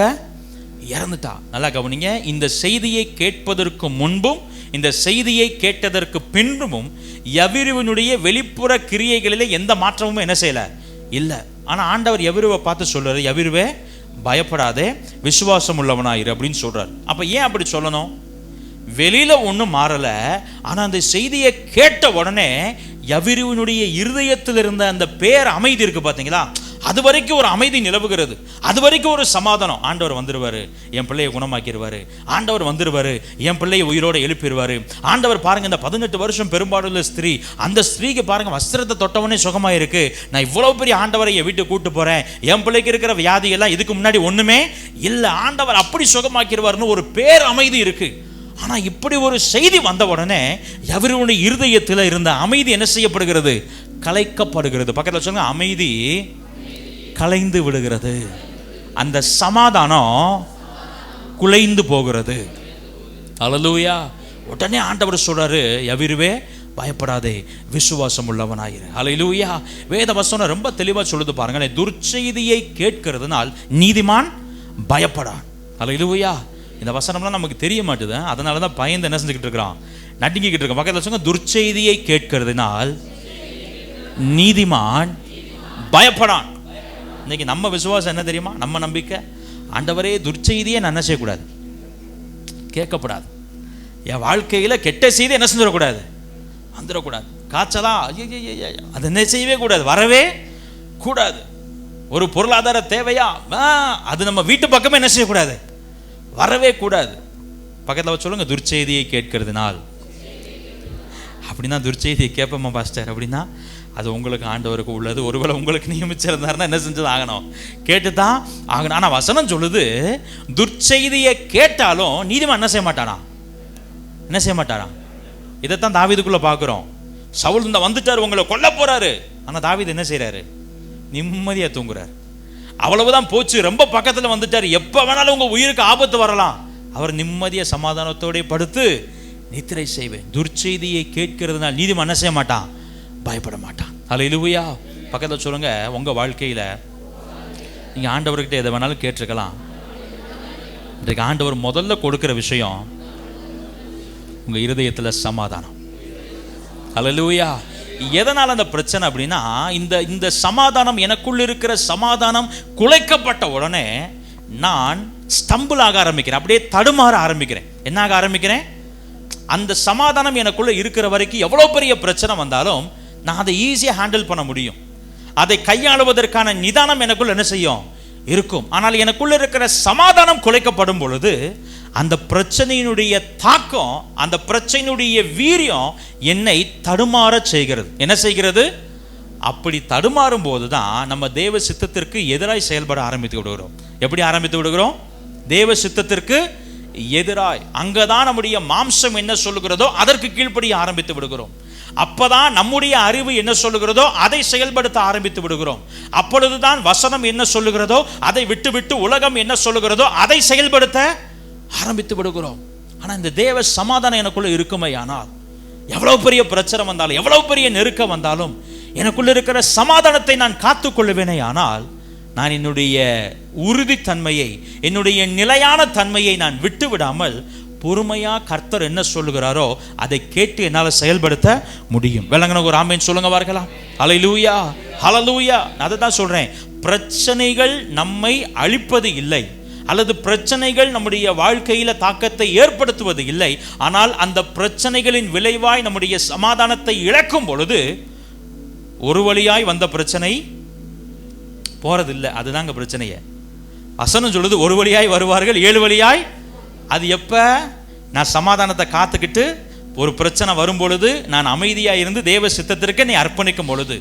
இறந்துட்டா. நல்லா கவனிங்க. இந்த செய்தியை கேட்பதற்கு முன்பும் இந்த செய்தியை கேட்டதற்கு பின்பும் யவீருவினுடைய வெளிப்புற கிரியைகளிலே எந்த மாற்றமும் என்ன செய்யல இல்லை. ஆனா ஆண்டவர் யவீருவை பார்த்து சொல்றாரு, யவீருவே பயப்படாதே, விசுவாசம் உள்ளவனாயிரு அப்படின்னு சொல்றாரு. அப்ப ஏன் அப்படி சொல்லணும்? வெளியில ஒன்றும் மாறல, ஆனா அந்த செய்தியை கேட்ட உடனே யவீருவினுடைய இருதயத்தில் இருந்த அந்த பேர் அமைதி இருக்கு பாத்தீங்களா, அது வரைக்கும் ஒரு அமைதி நிலவுகிறது, அது வரைக்கும் ஒரு சமாதானம். ஆண்டவர் வந்துருவாரு, என் பிள்ளையை குணமாக்கிடுவாரு, ஆண்டவர் வந்துருவாரு, என் பிள்ளையை உயிரோட எழுப்பிடுவாரு. ஆண்டவர் பாருங்க, இந்த 18 வருஷம் பெரும்பாலுள்ள ஸ்திரீ, அந்த ஸ்திரீக்கு பாருங்க வஸ்திரத்தை தொட்டவனே சுகமாயிருக்கு, நான் இவ்வளவு பெரிய ஆண்டவரை என் வீட்டுக்கு கூட்டு போறேன், என் பிள்ளைக்கு இருக்கிற வியாதி எல்லாம் இதுக்கு முன்னாடி ஒண்ணுமே இல்லை, ஆண்டவர் அப்படி சுகமாக்கிடுவாருன்னு ஒரு பேர் அமைதி இருக்கு. ஆனா இப்படி ஒரு செய்தி வந்த உடனே யவீருடைய இருதயத்தில் இருந்த அமைதி என்ன செய்யப்படுகிறது? கலைக்கப்படுகிறது. பக்கத்தில் சொல்லுங்க, அமைதி கலைந்து விடுகிறது, அந்த சமாதானம் குலைந்து போகிறது. அல்லேலூயா. உடனே ஆண்டவர் சொல்றாரு, யவீருவே பயப்படாதே, விசுவாசம் உள்ளவனாயிரு. அல்லேலூயா. வேத வசனம் ரொம்ப தெளிவா சொல்லுது பாருங்க, துர்ச்செய்தியை கேட்கிறதுனால் நீதிமான் பயப்படான். அல்லேலூயா. இந்த வசனம்லாம் நமக்கு தெரிய மாட்டுது, அதனாலதான் பயந்து என்ன செஞ்சுக்கிட்டு இருக்கிறான், நடுங்கிக்கிட்டு இருக்கான். பக்கத்தில் சொல்லுங்க, துர்ச்செய்தியை கேட்கிறதுனால் நீதிமான் பயப்படான். இன்னைக்கு நம்ம விசுவாசம் என்ன தெரியுமா? நம்ம நம்பிக்கை, ஆண்டவரே துர்ச்செய்தியை நான் என்ன செய்யக்கூடாது, கேட்கக்கூடாது. என் வாழ்க்கையில கெட்ட செய்தி என்ன செஞ்சிடக்கூடாது, வந்துடக்கூடாது. காய்ச்சலா, அது என்ன செய்யவே கூடாது, வரவே கூடாது. ஒரு பொருளாதார தேவையா, அது நம்ம வீட்டு பக்கமே என்ன செய்யக்கூடாது, வரவே கூடாது. பக்கத்தில் சொல்லுங்க, துர்ச்செய்தியை கேட்கறதுனால். அப்படின்னா துர்ச்செய்தியை கேட்போமா பாஸ்டர் அப்படின்னா, அது உங்களுக்கு ஆண்டவருக்கு உள்ளது. ஒருவேளை உங்களுக்கு நியமிச்சிருந்தாருன்னா என்ன செஞ்சது ஆகணும், கேட்டு தான் ஆகணும். ஆனால் வசனம் சொல்லுது, துர்ச்செய்தியை கேட்டாலும் நீதிமான் என்ன செய்ய மாட்டானா, என்ன செய்ய மாட்டானா. இதைத்தான் தாவீதுக்குள்ள பார்க்குறோம். சவுல் இந்த வந்துட்டார், உங்களை கொல்ல போறாரு. ஆனால் தாவீது என்ன செய்யறாரு, நிம்மதியாக தூங்குறாரு. அவ்வளவுதான் போச்சு, ரொம்ப பக்கத்தில் வந்துட்டார், எப்போ வேணாலும் உங்க உயிருக்கு ஆபத்து வரலாம். அவர் நிம்மதியாக சமாதானத்தோட படுத்து நித்திரை செய்வேன். துர்ச்செய்தியை கேட்கிறதுனால நீதிமான் என்ன செய்ய மாட்டான், பயப்பட மாட்டான். அல்லேலூயா. பக்கத்தில் சொல்லுங்க, உங்க வாழ்க்கையில நீங்க ஆண்டவர்கிட்ட எதை வேணாலும் கேட்டிருக்கலாம். இன்றைக்கு ஆண்டவர் முதல்ல கொடுக்கிற விஷயம் உங்க இருதயத்தில் சமாதானம். அல்லேலூயா. எதனால் அந்த பிரச்சனை அப்படின்னா, இந்த சமாதானம், எனக்குள்ள இருக்கிற சமாதானம் குலைக்கப்பட்ட உடனே நான் ஸ்டம்பிள் ஆக ஆரம்பிக்கிறேன், அப்படியே தடுமாற ஆரம்பிக்கிறேன். என்ன ஆக ஆரம்பிக்கிறேன், அந்த சமாதானம் எனக்குள்ள இருக்கிற வரைக்கும் எவ்வளோ பெரிய பிரச்சனை வந்தாலும் நான் அதை ஈஸியாக ஹேண்டில் பண்ண முடியும். அதை கையாளுவதற்கான நிதானம் எனக்குள்ள என்ன செய்யும், இருக்கும். ஆனால் எனக்குள்ள இருக்கிற சமாதானம் குலைக்கப்படும் பொழுது அந்த பிரச்சனையினுடைய தாக்கம், அந்த பிரச்சனையினுடைய வீரியம் என்னை தடுமாற செய்கிறது. என்ன செய்கிறது, அப்படி தடுமாறும் போது தான் நம்ம தேவ சித்தத்திற்கு எதிராய் செயல்பட ஆரம்பித்து விடுகிறோம். எப்படி ஆரம்பித்து விடுகிறோம், தேவ சித்தத்திற்கு எதிராய். அங்கதான் நம்முடைய மாம்சம் என்ன சொல்லுகிறதோ அதற்கு கீழ்ப்படிய ஆரம்பித்து விடுகிறோம். அப்பதான் நம்முடைய அறிவு என்ன சொல்லுகிறதோ அதை செயல்படுத்த ஆரம்பித்து விடுகிறோம். அப்பொழுதுதான் வசனம் என்ன சொல்லுகிறதோ அதை விட்டு விட்டு உலகம் என்ன சொல்லுகிறதோ அதை செயல்படுத்த ஆரம்பித்து விடுகிறோம். ஆனா இந்த தேவ சமாதானம் எனக்குள்ள இருக்குமே, ஆனால் எவ்வளவு பெரிய பிரச்சனை வந்தாலும், எவ்வளவு பெரிய நெருக்கம் வந்தாலும் எனக்குள்ள இருக்கிற சமாதானத்தை நான் காத்துக்கொள்ளுவேனே, ஆனால் நான் என்னுடைய உறுதித்தன்மையை, என்னுடைய நிலையான தன்மையை நான் விட்டு விடாமல் பொறுமையா கர்த்தர் என்ன சொல்லுகிறாரோ அதை கேட்டு என்னால் செயல்படுத்த முடியும். விளங்கின ஒரு ஆமென் சொல்லுங்க பார்க்கலாம். ஹல்லேலூயா, ஹல்லேலூயா. அதை தான் சொல்றேன், பிரச்சனைகள் நம்மை அழிப்பது இல்லை, அல்லது பிரச்சனைகள் நம்முடைய வாழ்க்கையில தாக்கத்தை ஏற்படுத்துவது இல்லை. ஆனால் அந்த பிரச்சனைகளின் விளைவாய் நம்முடைய சமாதானத்தை இழக்கும் பொழுது ஒரு வழியாய் வந்த பிரச்சனை போறதில்லை. அதுதாங்க பிரச்சனையே. வசனம் சொல்லுது, ஒரு வழியாய் வருவார்கள் 7 வழியாய். அது எப்ப, நான் சமாதானத்தை காத்துக்கிட்டு ஒரு பிரச்சனை வரும் பொழுது நான் அமைதியா இருந்து தேவ சித்தத்திற்கு நீ அர்ப்பணிக்கும் பொழுது.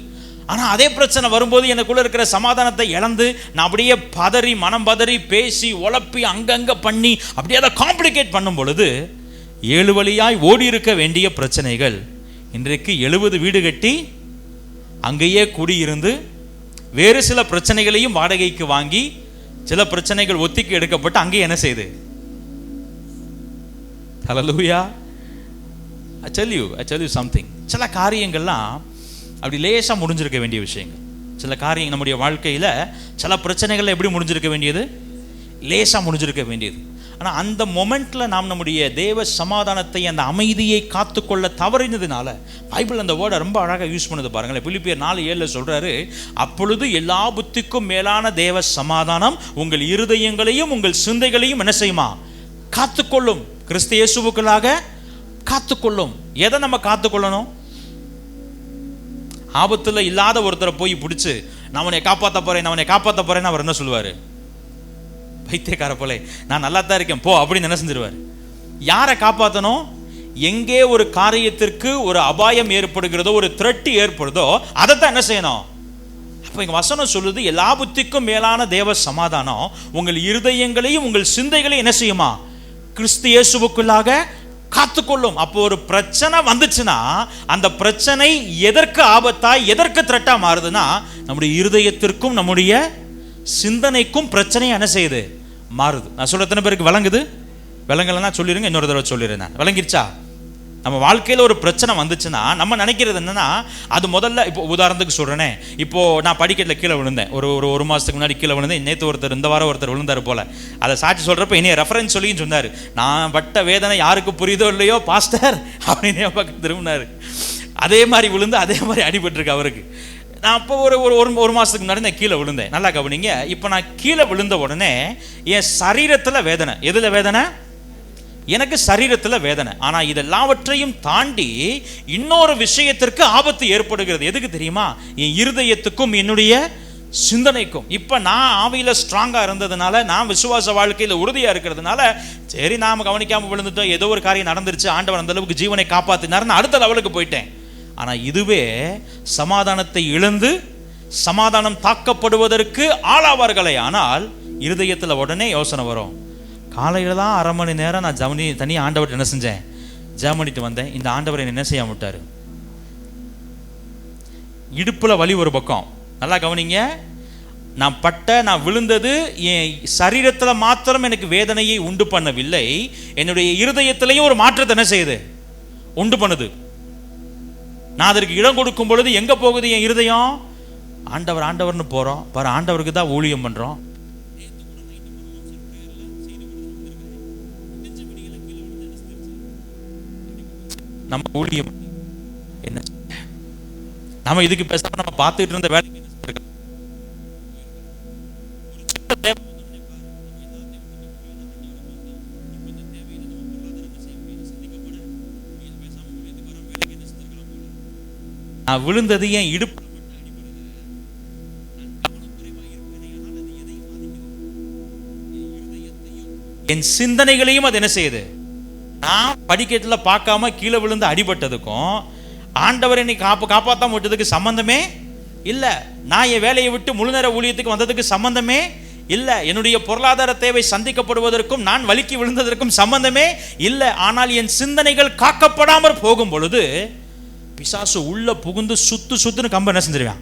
ஆனா அதே பிரச்சனை வரும்போது எனக்குள்ள இருக்கிற சமாதானத்தை இழந்து நான் அப்படியே பதறி, மனம் பதறி, பேசி உழப்பி அங்கங்க பண்ணி அப்படியே அதை காம்ப்ளிகேட் பண்ணும் பொழுது 7 வழியாய் ஓடி இருக்க வேண்டிய பிரச்சனைகள் இன்றைக்கு 70 வீடு கட்டி அங்கேயே குடியிருந்து வேறு சில பிரச்சனைகளையும் வாடகைக்கு வாங்கி, சில பிரச்சனைகள் ஒத்திக்கு எடுக்கப்பட்டு அங்கே என்ன செய்யுது. ஹல்லேலூயா. I tell you something. சில காரியங்கள்லாம் அப்படி லேசா முடிஞ்சிருக்க வேண்டிய விஷயங்கள். சில காரியம் நம்முடைய வாழ்க்கையில சில பிரச்சனைகள் எப்படி முடிஞ்சிருக்க வேண்டியது, லேசா முடிஞ்சிருக்க வேண்டியது. ஆனால் அந்த மொமெண்ட்ல நாம் நம்முடைய தேவ சமாதானத்தை, அந்த அமைதியை காத்துக்கொள்ள தவறினதுனால, பைபிள் அந்த வேர்டை ரொம்ப அழகாக யூஸ் பண்ணுது பாருங்களேன். பிலிப்பியர் 4:7 சொல்றாரு, அப்பொழுது எல்லா புத்திக்கும் மேலான தேவ சமாதானம் உங்கள் இருதயங்களையும் உங்கள் சிந்தைகளையும் என்ன செய்யுமா, காத்துக்கொள்ளும். கிறிஸ்து இயேசுவுக்குள்ளாக காத்துக்கொள்ளும். எதை நம்ம காத்துக்கொள்ளணும், ஆபத்துல இல்லாத ஒருத்தரை போய் பிடிச்சு நான் அவனை காப்பாற்ற போறேன்னு அவர் என்ன சொல்லுவாரு, பைத்தியக்கார போல நான் நல்லா தான் இருக்கேன் போ அப்படின்னு என்ன செஞ்சிருவார். யாரை காப்பாற்றணும், எங்கே ஒரு காரியத்திற்கு ஒரு அபாயம் ஏற்படுகிறதோ, ஒரு த்ரெட் ஏற்படுதோ அதைத்தான் என்ன செய்யணும். அப்போ இங்க வசனம் சொல்லுது, எல்லா புத்திக்கும் மேலான தேவ சமாதானம் உங்கள் இருதயங்களையும் உங்கள் சிந்தைகளையும் என்ன செய்யுமா, கிறிஸ்து இயேசுவுக்குள்ளாக காத்துக்கொள்ளும். அப்போ ஒரு பிரச்சனை வந்துச்சுன்னா அந்த பிரச்சனை எதற்கு ஆபத்தாய், எதற்கு த்ரெட்டா மாறுதுன்னா நம்முடைய இருதயத்திற்கும் நம்முடைய சிந்தனைக்கும் பிரச்சனை என்ன செய்யுது, மாறுது. நான் சொல்ற எத்தனை பேருக்கு விளங்குது? விளங்கலன்னா சொல்லிடுங்க, இன்னொரு தடவை சொல்லிடுறேன். நான் விளங்கிருச்சா? நம்ம வாழ்க்கையில் ஒரு பிரச்சனை வந்துச்சுன்னா நம்ம நினைக்கிறது என்னன்னா, அது முதல்ல இப்போ உதாரணத்துக்கு சொல்றேனே, இப்போ நான் படிக்கட்டில் கீழே விழுந்தேன், ஒரு மாதத்துக்கு முன்னாடி கீழே விழுந்தேன். நேற்று ஒருத்தர், இந்த வாரம் ஒருத்தர் விழுந்தார் போல. அதை சாட்சி சொல்றப்ப என்னைய ரெஃபரன்ஸ் சொல்லின்னு சொன்னார். நான் பட்ட வேதனை யாருக்கு புரியுதோ இல்லையோ பாஸ்டர் அப்படின்னு பக்கம் திரும்பினார். அதே மாதிரி விழுந்து அதே மாதிரி அடிபட்டிருக்கு அவருக்கு. நான் அப்போ ஒரு மாதத்துக்கு முன்னாடி நான் கீழே விழுந்தேன். நல்லா கவனிங்க. இப்போ நான் கீழே விழுந்த உடனே என் சரீரத்தில் வேதனை. எதில் வேதனை? எனக்கு சரீரத்தில் வேதனை. ஆனால் இதெல்லாவற்றையும் தாண்டி இன்னொரு விஷயத்திற்கு ஆபத்து ஏற்படுகிறது. எதுக்கு தெரியுமா? என் இருதயத்துக்கும் என்னுடைய சிந்தனைக்கும். இப்போ நான் ஆவியில் ஸ்ட்ராங்காக இருந்ததுனால, நான் விசுவாச வாழ்க்கையில் உறுதியாக இருக்கிறதுனால, சரி நாம் கவனிக்காமல் விழுந்துட்டோம், ஏதோ ஒரு காரியம் நடந்துருச்சு, ஆண்டவர் அந்த அளவுக்கு ஜீவனை காப்பாற்றினார்னு அடுத்த லெவலுக்கு போயிட்டேன். ஆனால் இதுவே சமாதானத்தை இழந்து சமாதானம் தாக்கப்படுவதற்கு ஆளாவார்களே. ஆனால் இருதயத்தில் உடனே யோசனை வரும், காலையில் தான் 1/2 மணி நேரம் நான் தனியாக ஆண்டவர்கிட்ட என்ன செஞ்சேன், ஜெபம் வந்தேன், இந்த ஆண்டவர் என்ன செய்ய விட்டார். இடுப்பில் வலி ஒரு பக்கம், நல்லா கவனிங்க, நான் விழுந்தது என் சரீரத்தில் மாத்திரம் எனக்கு வேதனையை உண்டு பண்ணவில்லை, என்னுடைய இருதயத்திலையும் ஒரு மாற்றத்தை என்ன செய்யுது, உண்டு பண்ணுது. நான் அதற்கு இடம் கொடுக்கும் பொழுது எங்க போகுது என் இருதயம், ஆண்டவர் ஆண்டவர்னு போறோம் பாரு, ஆண்டவருக்கு தான் ஊழியம் பண்றோம். நம்ம ஊழியம் என்ன, நம்ம இதுக்கு பேசாம நம்ம பார்த்துட்டு இருந்த வேலை நான் விழுந்தது என் இடுப்பு, என் சிந்தனைகளையும் அது என்ன செய்யுது. நான் படிக்கட்டுல பார்க்காம கீழே விழுந்து அடிபட்டதுக்கும் ஆண்டவர் என்னை காப்பாற்றாம விட்டதுக்கு சம்பந்தமே இல்லை. நான் என் வேலையை விட்டு முழு நேர ஊழியத்துக்கு வந்ததுக்கு சம்பந்தமே இல்லை. என்னுடைய பொருளாதார தேவை சந்திக்கப்படுவதற்கும் நான் வலிக்கு விழுந்ததற்கும் சம்பந்தமே இல்லை. ஆனால் என் சிந்தனைகள் காக்கப்படாமல் போகும் பொழுது பிசாசு உள்ள புகுந்து சுத்துன்னு கம்ப என்ன செஞ்சிருவான்.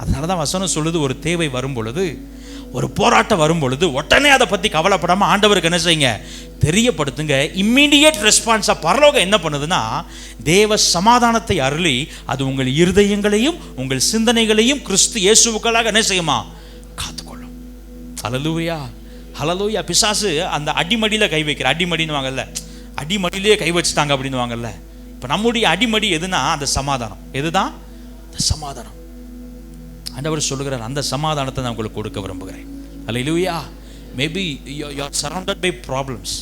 அதனாலதான் வசனம் சொல்லுது, ஒரு தேவை வரும் பொழுது, ஒரு போராட்டம் வரும் பொழுது உடனே அதை பத்தி கவலைப்படாம ஆண்டவருக்கு என்ன செய்யுங்க, தெரியப்படுத்துங்க. இம்மீடியட் ரெஸ்பான்ஸா பரலோகம் என்ன பண்ணுதுன்னா, தேவ சமாதானத்தை அருளி அது உங்கள் இருதயங்களையும் உங்கள் சிந்தனைகளையும் கிறிஸ்து இயேசுவுக்களாக என்ன செய்யுமா, காத்துக்கொள்ளும். ஹல்லேலூயா, ஹல்லேலூயா. பிசாசு அந்த அடிமடியில கை வைக்கிற, அடிமடின்னு வாங்கல்ல, அடிமடியிலேயே கை வச்சுட்டாங்க அப்படின்னு வாங்கல்ல. இப்போ நம்முடைய அடிமடி எதுனா அந்த சமாதானம். எதுதான் அந்த சமாதானம்? ஆண்டவர் சொல்லுகிறார், அந்த சமாதானத்தை நான் உங்களுக்கு கொடுக்க விரும்புகிறேன். Hallelujah. Maybe you are surrounded by problems.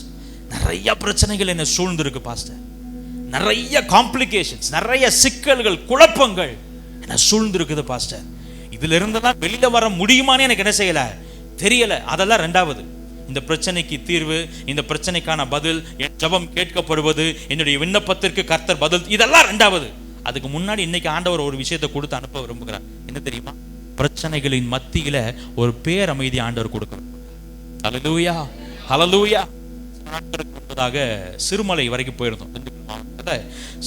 நிறைய பிரச்சனைகள் என்ன சூழ்ந்திருக்கு பாஸ்டர், நிறைய காம்ப்ளிகேஷன்ஸ், நிறைய சிக்கல்கள், குழப்பங்கள் என்ன சூழ்ந்திருக்குது பாஸ்டர். இதுல இருந்தெல்லாம் வெளியில வர முடியுமான்னு எனக்கு என்ன செய்யல, தெரியல. அதெல்லாம் ரெண்டாவது. இந்த பிரச்சனைக்கு தீர்வு, இந்த பிரச்சனைக்கான பதில், என் ஜெபம் கேட்கப்படுவது, என்னுடைய விண்ணப்பத்திற்கு கர்த்தர் பதில், இதெல்லாம் ரெண்டாவது. அதுக்கு முன்னாடி இன்னைக்கு ஆண்டவர் ஒரு விஷயத்தை கொடுத்து அனுப்ப விரும்புகிறார். என்ன தெரியுமா? பிரச்சனைகளின் மத்தியில ஒரு பேரமைதி ஆண்டவர் கொடுக்கிறார். ஹல்லேலூயா, ஹல்லேலூயா. சிறுமலை வரைக்கும் போயிருந்தோம்.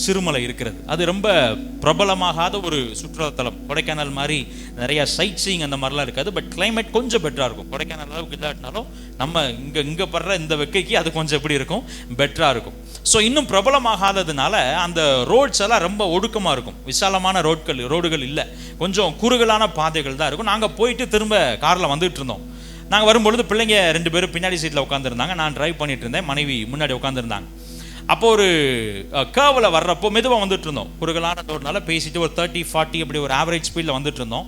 சிறுமலை இருக்கிறது, அது ரொம்ப பிரபலமாகாத ஒரு சுற்றுலாத்தலம். கொடைக்கானல் மாதிரி நிறைய சைட் சீயிங் அந்த மாதிரிலாம் இருக்காது. பட் கிளைமேட் கொஞ்சம் பெட்டரா இருக்கும். கொடைக்கானல் அளவுக்கு இல்லாட்டினாலும் நம்ம இங்க படுற இந்த வெக்கைக்கு அது கொஞ்சம் எப்படி இருக்கும், பெட்டரா இருக்கும். ஸோ இன்னும் பிரபலமாகாததுனால அந்த ரோட்ஸ் எல்லாம் ரொம்ப ஒடுக்கமாக இருக்கும். விசாலமான ரோடுகள் இல்லை, கொஞ்சம் குறுகலான பாதைகள் தான் இருக்கும். நாங்கள் போயிட்டு திரும்ப காரில் வந்துட்டு இருந்தோம். நாங்கள் வரும்பொழுது பிள்ளைங்க 2 பேரும் பின்னாடி சீட்டில் உட்காந்துருந்தாங்க, நான் டிரைவ் பண்ணிட்டு இருந்தேன், மனைவி முன்னாடி உட்காந்துருந்தாங்க. அப்போ ஒரு கேர்வில் வர்றப்போ மெதுவாக வந்துட்டு இருந்தோம். குறுகலான ரோடுனால பேசிட்டு ஒரு 30-40 அப்படி ஒரு ஆவரேஜ் ஸ்பீடில் வந்துட்டு இருந்தோம்.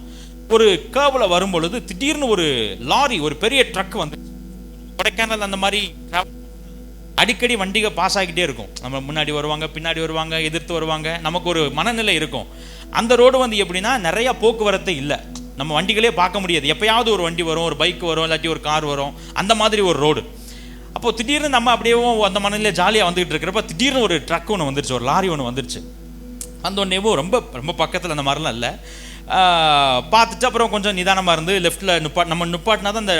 ஒரு கேர்வில் வரும்பொழுது திடீர்னு ஒரு லாரி, ஒரு பெரிய ட்ரக் வந்து, கொடைக்கானல் அந்த மாதிரி அடிக்கடி வண்டிகள் பாஸ் ஆகிக்கிட்டே இருக்கும். நம்ம முன்னாடி வருவாங்க, பின்னாடி வருவாங்க, எதிர்த்து வருவாங்க, நமக்கு ஒரு மனநிலை இருக்கும். அந்த ரோடு வந்து எப்படின்னா நிறைய போக்குவரத்து இல்லை, நம்ம வண்டிகளே பார்க்க முடியாது. எப்பயாவது ஒரு வண்டி வரும், ஒரு பைக் வரும், இல்லாட்டி ஒரு கார் வரும், அந்த மாதிரி ஒரு ரோடு. அப்போது திடீர்னு நம்ம அப்படியே அந்த மனநிலையில் ஜாலியாக வந்துகிட்டு இருக்கிறப்ப திடீர்னு ஒரு ட்ரக் ஒன்று வந்துருச்சு, ஒரு லாரி ஒன்று வந்துருச்சு. அந்த ஒன்றேவும் ரொம்ப ரொம்ப பக்கத்தில் அந்த மாதிரிலாம் இல்லை. பார்த்துட்டு அப்புறம் கொஞ்சம் நிதானமாக இருந்து லெஃப்ட்டில் நம்ம நிப்பாட்டினா தான் அந்த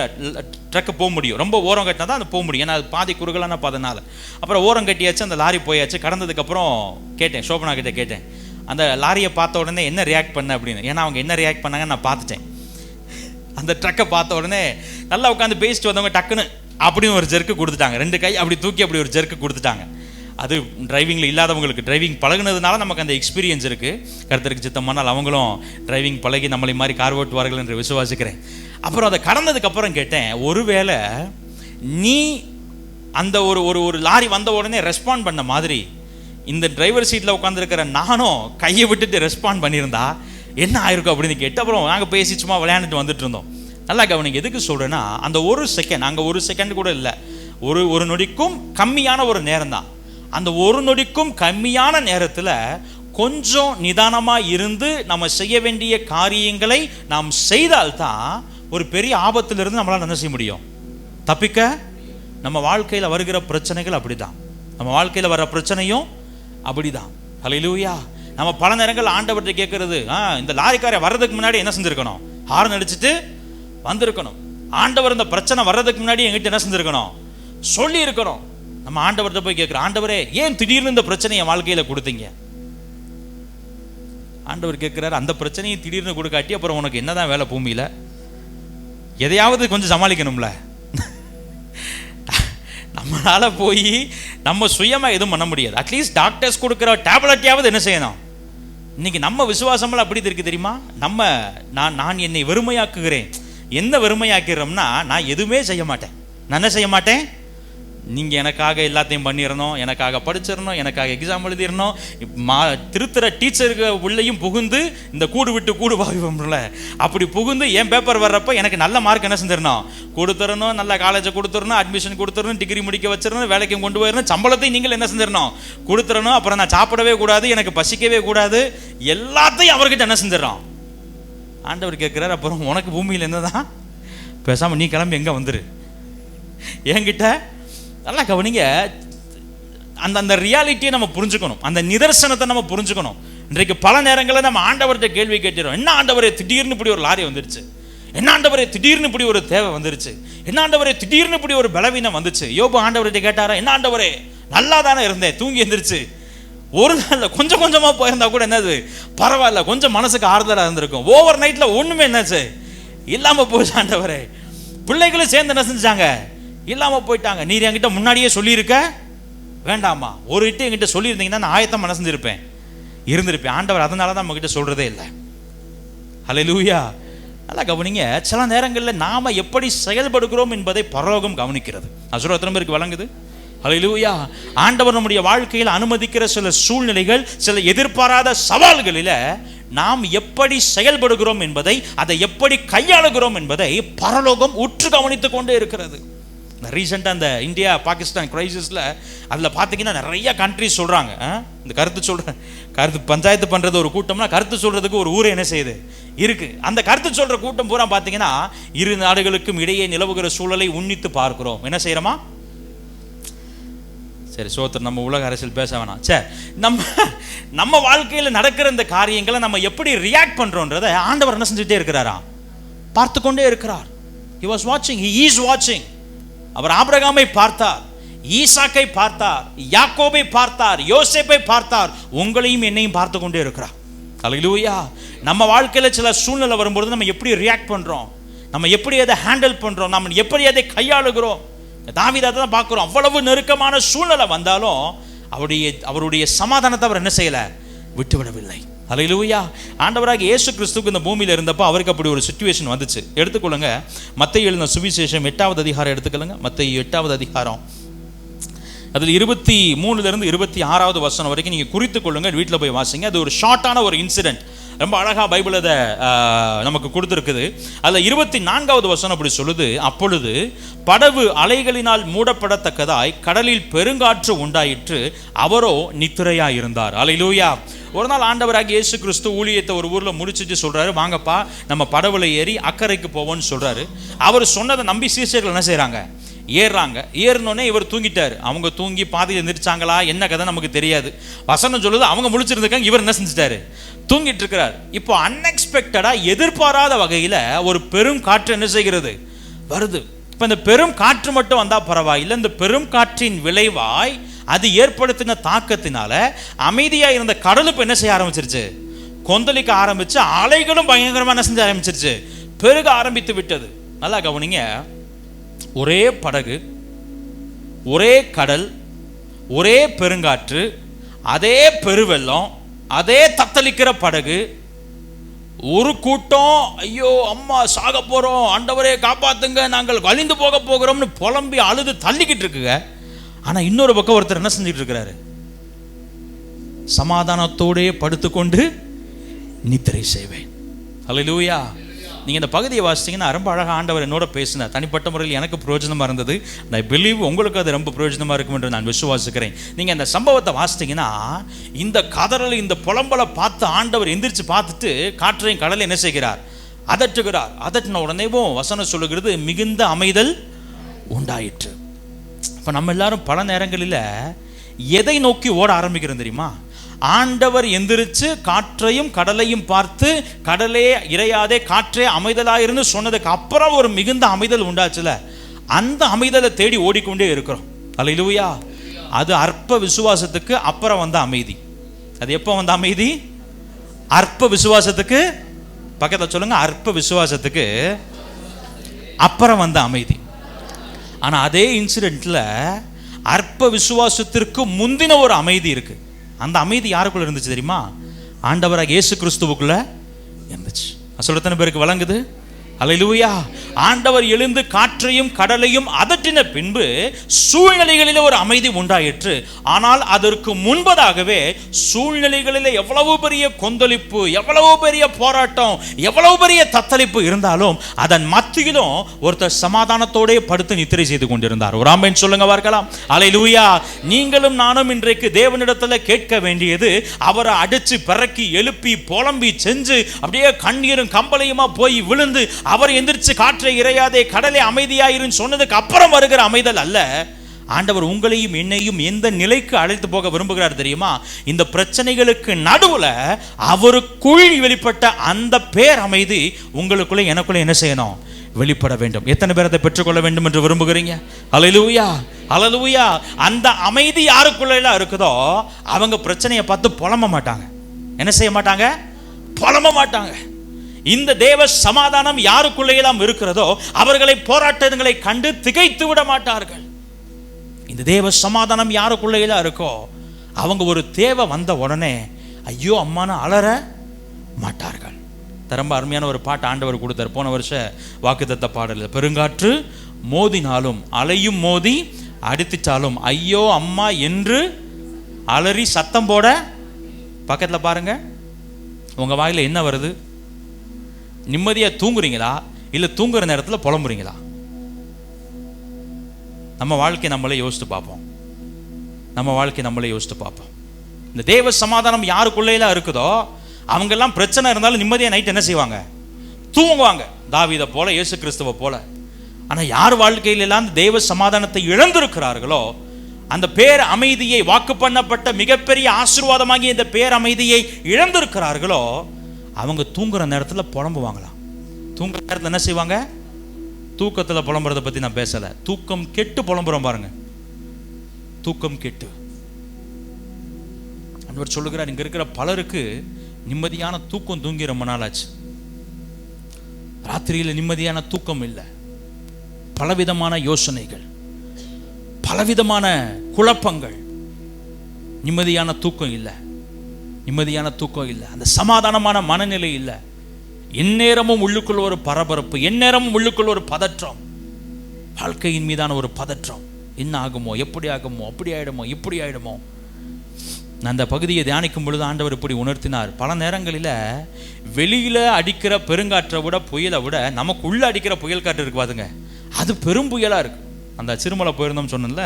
ட்ரக்கு போக முடியும். ரொம்ப ஓரம் கட்டினா தான் அது போக முடியும், ஏன்னா அது பாதி குறுகலான பாதனால. அப்புறம் ஓரம் கட்டியாச்சு, அந்த லாரி போயாச்சு. கடந்ததுக்கப்புறம் கேட்டேன், சோபனா கிட்டே கேட்டேன், அந்த லாரியை பார்த்த உடனே என்ன ரியாக்ட் பண்ண அப்படின்னு. ஏன்னா அவங்க என்ன ரியாக்ட் பண்ணாங்கன்னு நான் பார்த்துட்டேன். அந்த ட்ரக்கை பார்த்த உடனே நல்லா உட்காந்து பேசிட்டு வந்தவங்க டக்குன்னு அப்படின்னு ஒரு ஜெர்க்கு கொடுத்துட்டாங்க. 2 கை அப்படி தூக்கி அப்படி ஒரு ஜெர்க்கு கொடுத்துட்டாங்க. அது டிரைவிங்கில் இல்லாதவங்களுக்கு, டிரைவிங் பழகுனதுனால நமக்கு அந்த எக்ஸ்பீரியன்ஸ் இருக்குது. கர்த்தருக்கு சித்தமானால் அவங்களும் டிரைவிங் பழகி நம்மளை மாதிரி கார் ஓட்டுவார்கள் என்று விசுவாசிக்கிறேன். அப்புறம் அதை கடந்ததுக்கப்புறம் கேட்டேன், ஒருவேளை நீ அந்த ஒரு லாரி வந்த உடனே ரெஸ்பாண்ட் பண்ண மாதிரி இந்த டிரைவர் சீட்டில் உட்காந்துருக்கிற நானும் கையை விட்டுட்டு ரெஸ்பாண்ட் பண்ணியிருந்தா என்ன ஆயிருக்கும் அப்படின்னு கேட்டு அப்புறம் நாங்கள் பேசி சும்மா விளையாண்டுட்டு வந்துட்டு இருந்தோம். நல்லா கவனிங்க, எதுக்கு சொல்கிறேன்னா, அந்த ஒரு செகண்ட், அங்கே ஒரு செகண்ட் கூட இல்லை, ஒரு நொடிக்கும் கம்மியான ஒரு நேரம் தான். அந்த ஒரு நொடிக்கும் கம்மியான நேரத்தில் கொஞ்சம் நிதானமாக இருந்து நம்ம செய்ய வேண்டிய காரியங்களை நாம் செய்தால்தான் ஒரு பெரிய ஆபத்திலிருந்து நம்மளால் என்ன செய்ய முடியும், தப்பிக்க. நம்ம வாழ்க்கையில் வருகிற பிரச்சனைகள் அப்படிதான், நம்ம வாழ்க்கையில் வர பிரச்சனையும் அப்படிதான். ஹல்லேலூயா. நம்ம பல நேரங்கள் ஆண்டவர்கிட்ட கேட்கறது, இந்த லாரிக்காரை வர்றதுக்கு முன்னாடி என்ன செஞ்சிருக்கணும், ஹார்ன் அடிச்சுட்டு வந்திருக்கணும். ஆண்டவர் இந்த பிரச்சனை வர்றதுக்கு முன்னாடி எங்கிட்ட என்ன செஞ்சிருக்கணும், சொல்லி இருக்கணும். நம்ம ஆண்டவர்கிட்ட போய் கேட்கிறோம், ஆண்டவரே ஏன் திடீர்னு இந்த பிரச்சனையை என் வாழ்க்கையில் கொடுத்தீங்க? ஆண்டவர் கேட்கிறார், அந்த பிரச்சனையை திடீர்னு கொடுக்காட்டி அப்புறம் உனக்கு என்னதான் வேலை பூமியில்? எதையாவது கொஞ்சம் சமாளிக்கணும்ல. நம்மளால போய் நம்ம சுயமா எதுவும் பண்ண முடியாது. அட்லீஸ்ட் டாக்டர்ஸ் கொடுக்குற டேப்லெட்டையாவது என்ன செய்யணும். இன்னைக்கு நம்ம விசுவாசமெல்லாம் அப்படி இருக்கு தெரியுமா? நான் என்னை வெறுமையாக்குகிறேன். என்ன வெறுமையாக்கிறோம்னா, நான் எதுவுமே செய்ய மாட்டேன். நான் என்ன செய்ய மாட்டேன், நீங்கள் எனக்காக எல்லாத்தையும் பண்ணிடணும், எனக்காக படிச்சிடணும், எனக்காக எக்ஸாம் எழுதிடணும். திருத்துற டீச்சருக்கு உள்ளேயும் புகுந்து இந்த கூடு விட்டு கூடு வாய்ப்போம்ல, அப்படி புகுந்து என் பேப்பர் வர்றப்போ எனக்கு நல்ல மார்க் என்ன செஞ்சிடணும், கொடுத்துடணும், நல்ல காலேஜை கொடுத்துடணும், அட்மிஷன் கொடுத்துடணும், டிகிரி முடிக்க வச்சிடணும், வேலைக்கும் கொண்டு போயிடணும், சம்பளத்தையும் நீங்கள் என்ன செஞ்சிடணும், கொடுத்துடணும். அப்புறம் நான் சாப்பிடவே கூடாது, எனக்கு பசிக்கவே கூடாது, எல்லாத்தையும் அவர்கிட்ட என்ன செஞ்சிடறோம். ஆண்டவர் கேட்குறாரு, அப்புறம் உனக்கு பூமியில் என்னதான், பேசாமல் நீ கிளம்பி எங்கே வந்துரு என்கிட்ட. நல்லா கவனிங்க, அந்த ரியாலிட்டியை நம்ம புரிஞ்சுக்கணும், அந்த நிதர்சனத்தை நம்ம புரிஞ்சுக்கணும். இன்றைக்கு பல நேரங்களில் நம்ம ஆண்டவர்கிட்ட கேள்வி கேட்டுறோம், என்ன ஆண்டவரே திடீர்னு இப்படி ஒரு லாரி வந்துருச்சு, என்ன ஆண்டவரே திடீர்னு இப்படி ஒரு தேவை வந்துருச்சு, என்ன ஆண்டவரே திடீர்னு இப்படி ஒரு பலவீனம் வந்துச்சு. யோபு ஆண்டவர்கிட்ட கேட்டாரா, என்ன ஆண்டவரே நல்லா தானே இருந்தேன், தூங்கி எந்திரிச்சு ஒரு நாளில் கொஞ்சம் கொஞ்சமாக போயிருந்தா கூட என்னது பரவாயில்ல, கொஞ்சம் மனசுக்கு ஆறுதலாக இருந்திருக்கும். ஓவர் நைட்டில் ஒன்றுமே என்னாச்சு இல்லாமல் போச்சு ஆண்டவரே. பிள்ளைகளும் சேர்ந்து என்ன செஞ்சாங்க, இல்லாமல் போயிட்டாங்க. நீர் என்கிட்ட முன்னாடியே சொல்லியிருக்க வேண்டாமா, ஒரு இட்டு என்கிட்ட சொல்லியிருந்தீங்கன்னா நான் ஆயத்தம் மனசு இருந்திருப்பேன். ஆண்டவர் அதனால தான் நம்ம கிட்ட சொல்றதே இல்லை. ஹல்லேலூயா. நல்லா கவனிங்க, சில நேரங்களில் நாம எப்படி செயல்படுகிறோம் என்பதை பரலோகம் கவனிக்கிறது. அசுர எத்தனை பேருக்கு வழங்குது? ஹல்லேலூயா. ஆண்டவர் நம்முடைய வாழ்க்கையில் அனுமதிக்கிற சில சூழ்நிலைகள், சில எதிர்பாராத சவால்களில் நாம் எப்படி செயல்படுகிறோம் என்பதை, அதை எப்படி கையாளுகிறோம் என்பதை பரலோகம் உற்று கவனித்துக் கொண்டே இருக்கிறது. ரீசெண்டாக அந்த இந்தியா பாகிஸ்தான் கிரைசிஸில் அதில் பார்த்தீங்கன்னா நிறைய கண்ட்ரிஸ் சொல்கிறாங்க, இந்த கருத்து பஞ்சாயத்து பண்ணுறது ஒரு கூட்டம்னா கருத்து சொல்கிறதுக்கு ஒரு ஊரே என்ன செய்யுது இருக்குது. அந்த கருத்து சொல்கிற கூட்டம் பூரா பார்த்தீங்கன்னா, இரு நாடுகளுக்கும் இடையே நிலவுகிற சூழலை உன்னித்து பார்க்கிறோம். என்ன செய்கிறோமா? சரி சோத்தர், நம்ம உலக அரசியல் பேச வேணாம். சரி, நம்ம வாழ்க்கையில் நடக்கிற இந்த காரியங்களை நம்ம எப்படி ரியாக்ட் பண்ணுறோன்றதை ஆண்டவர் என்ன செஞ்சுட்டே இருக்கிறாரா, பார்த்து கொண்டே இருக்கிறார். He was watching, he is watching. அவர் ஆபிரகாமை பார்த்தார், ஈசாக்கை பார்த்தார், யாக்கோபை பார்த்தார், யோசேப்பை பார்த்தார், உங்களையும் என்னையும் பார்த்து கொண்டே இருக்கிறார். ஹல்லேலூயா. நம்ம வாழ்க்கையில சில சூழ்நிலை வரும்போது நம்ம எப்படி ரியாக்ட் பண்றோம், நம்ம எப்படி அதை ஹேண்டில் பண்றோம், நம்ம எப்படி அதை கையாளுகிறோம். தாவீதை தான் பார்க்கிறோம், அவ்வளவு நெருக்கமான சூழ்நிலை வந்தாலும் அவருடைய சமாதானத்தை அவர் என்ன செய்யல, விட்டுவிடவில்லை. ஹல்லேலூயா. ஆண்டவராக இயேசு கிறிஸ்துவுக்கு இந்த பூமியில் இருந்தப்போ அவருக்கு அப்படி ஒரு சிச்சுவேஷன் வந்துச்சு. எடுத்துக்கொள்ளுங்க, மத்தேயு எழுதின சுவிசேஷம் 8வது அதிகாரம் எடுத்துக்கொள்ளுங்க. மத்தேயு 8வது அதிகாரம், அதில் 23 26 வசனம் வரைக்கும் நீங்கள் குறித்து கொள்ளுங்க, வீட்டில் போய் வாசிங்க. அது ஒரு ஷார்ட்டான ஒரு இன்சிடென்ட், ரொம்ப அழகாக பைபிள் அதை நமக்கு கொடுத்துருக்குது. அதில் 24வது வசனம் அப்படி சொல்லுது, அப்பொழுது படகு அலைகளினால் மூடப்படத்தக்கதாய் கடலில் பெருங்காற்று உண்டாயிற்று, அவரோ நித்திரையாக இருந்தார். ஹல்லேலூயா. ஒரு நாள் ஆண்டவராக இயேசு கிறிஸ்து ஊழியத்தை ஒரு ஊரில் முடிச்சுட்டு சொல்கிறாரு, வாங்கப்பா நம்ம படவுல ஏறி அக்கறைக்கு போவோன்னு சொல்கிறாரு. அவர் சொன்னதை நம்பி சீஷர்கள் என்ன செய்கிறாங்க, ஏறுறாங்க. ஏறினோடனே இவர் தூங்கிட்டார். அவங்க தூங்கி பாதையில் எந்திரிச்சாங்களா என்ன கதை நமக்கு தெரியாது. வசனம் சொல்லுது அவங்க முழிச்சிருந்துருக்காங்க, இவர் என்ன செஞ்சிட்டாரு, தூங்கிட்டு இருக்கிறார். இப்போ அன்எக்ஸ்பெக்டடாக எதிர்பாராத வகையில் ஒரு பெரும் காற்று என்ன செய்கிறது, வருது. இப்போ இந்த பெரும் காற்று மட்டும் வந்தால் பரவாயில்லை, இந்த பெரும் காற்றின் விளைவாய் அது ஏற்படுத்தின தாக்கத்தினால அமைதியாக இருந்த கடலுக்கு என்ன செய்ய ஆரம்பிச்சிருச்சு, கொந்தளிக்க ஆரம்பிச்சு, அலைகளும் பயங்கரமாக என்ன செஞ்ச ஆரம்பிச்சிருச்சு, பெருக ஆரம்பித்து விட்டது. நல்லா கவனிங்க, ஒரே படகு, ஒரே கடல், ஒரே பெருங்காற்று, அதே பெருவெள்ளம், அதே தத்தளிக்கிற படகு. ஒரு கூட்டம் ஐயோ அம்மா சாக போறோம், ஆண்டவரே காப்பாத்துங்க, நாங்கள் வலிந்து போக போகிறோம்னு புலம்பி அழுது தள்ளிக்கிட்டு இருக்குங்க. ஆனா இன்னொரு பக்கம் ஒருத்தர் என்ன செஞ்சுட்டு இருக்கிறாரு, சமாதானத்தோடே படுத்துக்கொண்டு நித்திரை செய்வேன். ஹல்லேலூயா. நீங்கள் இந்த பகுதியை வாசித்தீங்கன்னா ரொம்ப அழகாக ஆண்டவர் என்னோட பேசினார். தனிப்பட்ட முறையில் எனக்கு பிரயோஜனமாக இருந்தது. ஐ பிலீவ் உங்களுக்கு அது ரொம்ப பிரயோஜனமாக இருக்கும் என்று நான் விசுவாசிக்கிறேன். நீங்கள் இந்த சம்பவத்தை வாசித்தீங்கன்னா இந்த கதறல், இந்த புலம்பலை பார்த்து ஆண்டவர் எந்திரிச்சு பார்த்துட்டு காற்றையும் கடலை என்ன செய்கிறார்? அதட்டுகிறார். அதட்டின உடனேவும் வசனம் சொல்லுகிறது, மிகுந்த அமைதல் உண்டாயிற்று. இப்போ நம்ம எல்லாரும் பல நேரங்களில் எதை நோக்கி ஓட ஆரம்பிக்கிறோம் தெரியுமா? ஆண்டவர் எந்திரிச்சு காற்றையும் கடலையும் பார்த்து, கடலே இறையாதே காற்றே அமைதலாயிருந்து சொன்னதுக்கு அப்புறம் ஒரு மிகுந்த அமைதல் உண்டாச்சுல, அந்த அமைதலை தேடி ஓடிக்கொண்டே இருக்கிறோம். அல்லேலூயா. அது அற்ப விசுவாசத்துக்கு அப்புறம் வந்த அமைதி. அது எப்போ வந்த அமைதி? அற்ப விசுவாசத்துக்கு பக்கத்தில் சொல்லுங்க, அற்ப விசுவாசத்துக்கு அப்புறம் வந்த அமைதி. ஆனா அதே இன்சிடென்ட்ல அற்ப விசுவாசத்திற்கு முந்தின ஒரு அமைதி இருக்கு. அந்த அமைதி யாருக்குள்ள இருந்துச்சு தெரியுமா? ஆண்டவராக இயேசு கிறிஸ்துவுக்குள்ள இருந்துச்சு. சொல்றத்தனை பேருக்கு வழங்குது? அல்லேலூயா. ஆண்டவர் எழுந்து காற்றையும் கடலையும் அதட்டின பின்பு சூழ்நிலைகளில் ஒரு அமைதி உண்டாயிற்று. ஆனால் அதற்கு முன்பதாகவே சூழ்நிலைகளில் எவ்வளவு பெரிய கொந்தளிப்பு, எவ்வளவு பெரிய போராட்டம், எவ்வளவு பெரிய தத்தளிப்பு இருந்தாலும் அதன் மத்தியிலும் ஒருத்தர் சமாதானத்தோட படுத்து நித்திரை செய்து கொண்டிருந்தார். ஒரு ஆமென் சொல்லுங்க பார்க்கலாம். அல்லேலூயா. நீங்களும் நானும் இன்றைக்கு தேவனிடத்தில் கேட்க வேண்டியது, அவரை அடிச்சு பிறக்கி எழுப்பி புலம்பி செஞ்சு அப்படியே கண்ணீரும் கம்பளையுமா போய் விழுந்து அவர் எந்திரிச்சு காற்றை இறையாதே கடலை அமைதியாயிரும் சொன்னதுக்கு அப்புறம் வருகிற அமைதல் அல்ல. ஆண்டவர் உங்களையும் என்னையும் எந்த நிலைக்கு அழைத்து போக விரும்புகிறார் தெரியுமா? இந்த பிரச்சனைகளுக்கு நடுவுல அவருக்குள் வெளிப்பட்ட அந்த பேர் அமைதி உங்களுக்குள்ள எனக்குள்ள என்ன செய்யணும்? வெளிப்பட வேண்டும். எத்தனை பேர் அதை பெற்றுக்கொள்ள வேண்டும் என்று விரும்புகிறீங்க? அல்லேலூயா, அல்லேலூயா. அந்த அமைதி யாருக்குள்ள இருக்குதோ அவங்க பிரச்சனையை பார்த்து புலம்ப மாட்டாங்க. என்ன செய்ய மாட்டாங்க? புலம்ப மாட்டாங்க. இந்த தேவ சமாதானம் யாருக்குள்ளே எல்லாம் இருக்கிறதோ அவர்களை போராட்டங்களை கண்டு திகைத்து விட மாட்டார்கள். இந்த தேவ சமாதானம் யாருக்குள்ளே எல்லாம் இருக்கோ அவங்க ஒரு தேவை வந்த உடனே ஐயோ அம்மானு அலற மாட்டார்கள். ரொம்ப அருமையான ஒரு பாட்டு ஆண்டவர் கொடுத்தார் போன வருஷ வாக்குத்தத்த பாடல். பெருங்காற்று மோதினாலும் அலையும் மோதி அடித்துட்டாலும் ஐயோ அம்மா என்று அலறி சத்தம் போட. பக்கத்தில் பாருங்க, உங்க வாயில என்ன வருது? நிம்மதியா தூங்குறீங்களா இல்ல தூங்குற நேரத்தில் புலம்புறீங்களா? நம்ம வாழ்க்கை நம்மளே யோசித்து பார்ப்போம். நம்ம வாழ்க்கை நம்மளே யோசித்து பார்ப்போம். இந்த தேவ சமாதானம் யாருக்குள்ளேலாம் இருக்குதோ அவங்கெல்லாம் பிரச்சனை இருந்தாலும் நிம்மதியா நைட் என்ன செய்வாங்க? தூங்குவாங்க. தாவீதை போல, இயேசு கிறிஸ்துவை போல. ஆனா யார் வாழ்க்கையிலெல்லாம் தேவ சமாதானத்தை இழந்திருக்கிறார்களோ, அந்த பேர் அமைதியை, வாக்கு பண்ணப்பட்ட மிகப்பெரிய ஆசீர்வாதமாகிய இந்த பேர் அமைதியை இழந்திருக்கிறார்களோ அவங்க தூங்குற நேரத்தில் புலம்புவாங்களாம். தூங்குற நேரத்தில் என்ன செய்வாங்க? தூக்கத்தில் புலம்புறதை பற்றி நான் பேசலை. தூக்கம் கெட்டு புலம்புறோம் பாருங்க. தூக்கம் கெட்டு அன்வர் சொல்லுகிறார், இங்கே இருக்கிற பலருக்கு நிம்மதியான தூக்கம் தூங்கி ரொம்ப நாள் ஆச்சு. ராத்திரியில் நிம்மதியான தூக்கம் இல்லை. பலவிதமான யோசனைகள், பலவிதமான குழப்பங்கள். நிம்மதியான தூக்கம் இல்லை. நிம்மதியான தூக்கம் இல்லை. அந்த சமாதானமான மனநிலை இல்லை. எந்நேரமும் உள்ளுக்குள்ள ஒரு பரபரப்பு, எந்நேரமும் உள்ளுக்குள்ள ஒரு பதற்றம், வாழ்க்கையின் மீதான ஒரு பதற்றம். என்ன ஆகுமோ, எப்படி ஆகுமோ, அப்படி ஆயிடுமோ, இப்படி ஆயிடுமோ. நான் அந்த பகுதியை தியானிக்கும் பொழுது ஆண்டவர் இப்படி உணர்த்தினார். பல நேரங்களில் வெளியில அடிக்கிற பெருங்காற்றை விட, புயலை விட நமக்கு உள்ள அடிக்கிற புயல் காற்று இருக்கு பாருங்க, அது பெரும் புயலா இருக்கு. அந்த சிறுமலை போயிருந்தோம் சொன்னேன்ல,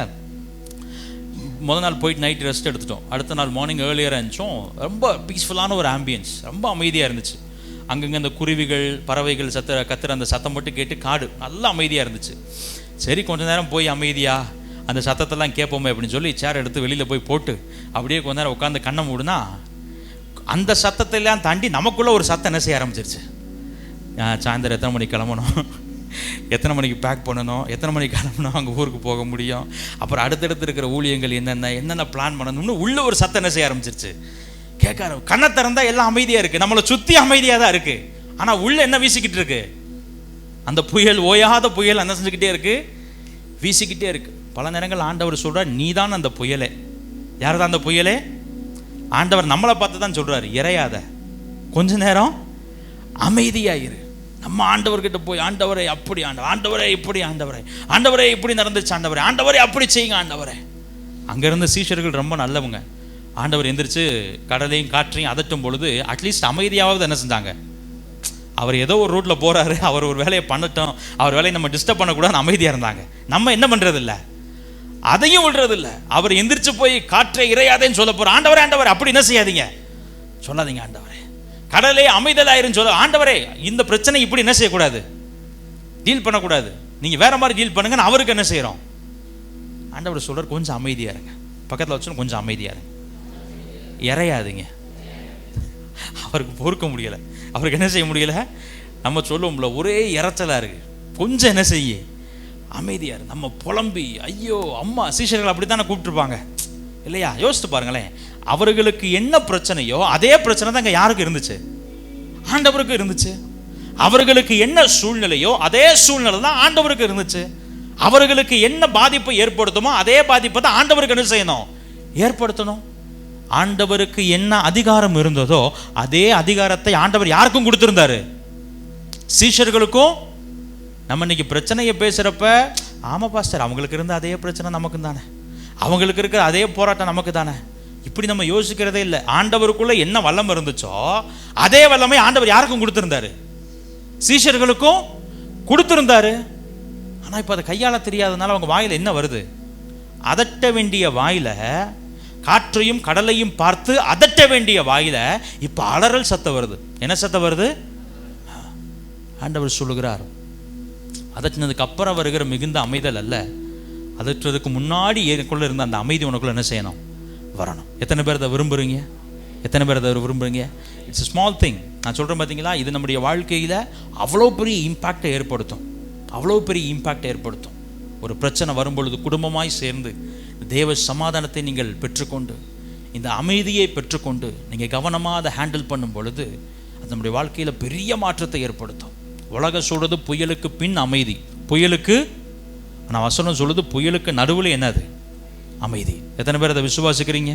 முதல் நாள் போயிட்டு நைட் ரெஸ்ட் எடுத்துட்டோம். அடுத்த நாள் மார்னிங் ஏர்லியராக இருந்துச்சோம். ரொம்ப பீஸ்ஃபுல்லான ஒரு ஆம்பியன்ஸ், ரொம்ப அமைதியாக இருந்துச்சு. அங்கங்கே அந்த குருவிகள், பறவைகள் கத்துற அந்த சத்தம் மட்டும் கேட்டு காடு நல்லா அமைதியாக இருந்துச்சு. சரி கொஞ்ச நேரம் போய் அமைதியாக அந்த சத்தத்தெல்லாம் கேட்போமே அப்படின்னு சொல்லி சேர் எடுத்து வெளியில் போய் போட்டு அப்படியே கொஞ்ச நேரம் உட்காந்து கண்ணை மூடுனா அந்த சத்தத்தையெல்லாம் தாண்டி நமக்குள்ளே ஒரு சத்தம் என்ன செய்ய ஆரம்பிச்சிருச்சு. சாயந்தரம் எத்தனை மணிக்கு கிளம்பணும், எத்தனை மணிக்கு பேக் பண்ணணும், எத்தனை மணிக்கு கிளம்பணும், அங்கே ஊருக்கு போக முடியும், அப்புறம் அடுத்தடுத்து இருக்கிற ஊழியங்கள் என்னென்ன பிளான் பண்ணணும்னு உள்ள ஒரு சத்தம் என்ன செய்ய ஆரம்பிச்சிருச்சு. கேட்க கண்ணை திறந்தா எல்லாம் அமைதியாக இருக்குது, நம்மளை சுற்றி அமைதியாக தான் இருக்குது. ஆனால் உள்ள என்ன வீசிக்கிட்டு இருக்கு? அந்த புயல், ஓயாத புயல் என்ன செஞ்சுக்கிட்டே இருக்கு? வீசிக்கிட்டே இருக்கு. பல நேரங்கள் ஆண்டவர் சொல்றார், நீ தான் அந்த புயலே. யார் தான் அந்த புயலே? ஆண்டவர் நம்மளை பார்த்து தான் சொல்றாரு, இறையாத, கொஞ்ச நேரம் அமைதியாயிரு. நம்ம ஆண்டவர்கிட்ட போய் ஆண்டவரை அப்படி, ஆண்டவரே இப்படி, ஆண்டவரே இப்படி நடந்துச்சு, ஆண்டவரே அப்படி செய்யுங்க ஆண்டவரே. அங்கிருந்த சீஷர்கள் ரொம்ப நல்லவங்க. ஆண்டவர் எந்திரிச்சு கடலையும் காற்றையும் அதட்டும் பொழுது அட்லீஸ்ட் அமைதியாவது என்ன செஞ்சாங்க? அவர் ஏதோ ஒரு ரூட்டில் போகிறாரு, அவர் ஒரு வேலையை பண்ணட்டும், அவர் வேலையை நம்ம டிஸ்டர்ப் பண்ணக்கூடாதுன்னு அமைதியாக இருந்தாங்க. நம்ம என்ன பண்ணுறதில்ல, அதையும் விடுறதில்ல. அவர் எந்திரிச்சு போய் காற்றை இறையாதேன்னு சொல்ல போகிற, ஆண்டவரே ஆண்டவரே அப்படி என்ன செய்யாதீங்க, சொல்லாதீங்க ஆண்டவரே, கடலே அமைதலாயிருன்னு சொல்ல, ஆண்டவரே இந்த பிரச்சனை இப்படி என்ன செய்யக்கூடாது, டீல் பண்ணக்கூடாது, நீங்கள் வேற மாதிரி டீல் பண்ணுங்கன்னு அவருக்கு என்ன செய்கிறோம். ஆண்டவர் சொல்கிறார் கொஞ்சம் அமைதியாக இருங்க, பக்கத்தில் வச்சு கொஞ்சம் அமைதியாக இருங்க, இறையாதீங்க. அவருக்கு பொறுக்க முடியலை, அவருக்கு என்ன செய்ய முடியல, நம்ம சொல்லுவோம்ல ஒரே இறைச்சலாக இருக்குது, கொஞ்சம் என்ன செய்ய அமைதியார். நம்ம புலம்பி ஐயோ அம்மா சீஷர்கள் அப்படி தானே கூப்பிட்டுருப்பாங்க இல்லையா? யோசித்து பாருங்களேன், அவர்களுக்கு என்ன பிரச்சனையோ அதே பிரச்சனை தான் இங்கே யாருக்கு இருந்துச்சு, ஆண்டவருக்கு இருந்துச்சு. அவர்களுக்கு என்ன சூழ்நிலையோ அதே சூழ்நிலை தான் ஆண்டவருக்கு இருந்துச்சு. அவர்களுக்கு என்ன பாதிப்பை ஏற்படுத்துமோ அதே பாதிப்பை தான் ஆண்டவருக்கு என்ன செய்யணும், ஏற்படுத்தணும். ஆண்டவருக்கு என்ன அதிகாரம் இருந்ததோ அதே அதிகாரத்தை ஆண்டவர் யாருக்கும் கொடுத்திருந்தாரு, சீஷர்களுக்கும். நம்ம இன்னைக்கு பிரச்சனையை பேசுறப்ப ஆமா பாஸ்டர் அவங்களுக்கு இருந்த அதே பிரச்சனை நமக்கு தானே, அவங்களுக்கு இருக்கிற அதே போராட்டம் நமக்கு தானே, இப்படி நம்ம யோசிக்கிறதே இல்லை. ஆண்டவருக்குள்ள என்ன வல்லமை இருந்துச்சோ அதே வல்லமை ஆண்டவர் யாருக்கும் கொடுத்திருந்தாரு, சீஷர்களுக்கும் கொடுத்திருந்தாரு. ஆனா இப்ப அதை கையாள தெரியாதனால அவங்க வாயில என்ன வருது, அதட்ட வேண்டிய வாயில, காற்றையும் கடலையும் பார்த்து அதட்ட வேண்டிய வாயில இப்ப அலறல் சத்தம் வருது. என்ன சத்தம் வருது? ஆண்டவர் சொல்லுகிறார், அதட்டினதுக்கு அப்புறம் வருகிற மிகுந்த அமைதல் அல்ல, அதட்டுறதுக்கு முன்னாடி எனக்குள்ள இருந்த அந்த அமைதி உனக்குள்ள என்ன செய்யணும், வரணும். எத்தனை பேர் அதை விரும்புறீங்க, எத்தனை பேர் அதை விரும்புறீங்க? It's a small thing. நான் சொல்கிறேன் பார்த்தீங்களா, இது நம்முடைய வாழ்க்கையில் அவ்வளோ பெரிய இம்பேக்டை ஏற்படுத்தும், அவ்வளோ பெரிய இம்பேக்டை ஏற்படுத்தும். ஒரு பிரச்சனை வரும்பொழுது குடும்பமாய் சேர்ந்து தேவ சமாதானத்தை நீங்கள் பெற்றுக்கொண்டு, இந்த அமைதியை பெற்றுக்கொண்டு நீங்கள் கவனமாக அதை ஹேண்டில் பண்ணும் பொழுது அது நம்முடைய வாழ்க்கையில் பெரிய மாற்றத்தை ஏற்படுத்தும். உலகம் சொல்கிறது புயலுக்கு பின் அமைதி, புயலுக்கு, நான் வசனம் சொல்லுது புயலுக்கு நடுவில் என்னது, அமைதி. எத்தனை பேர் அதை விசுவாசிக்கிறீங்க?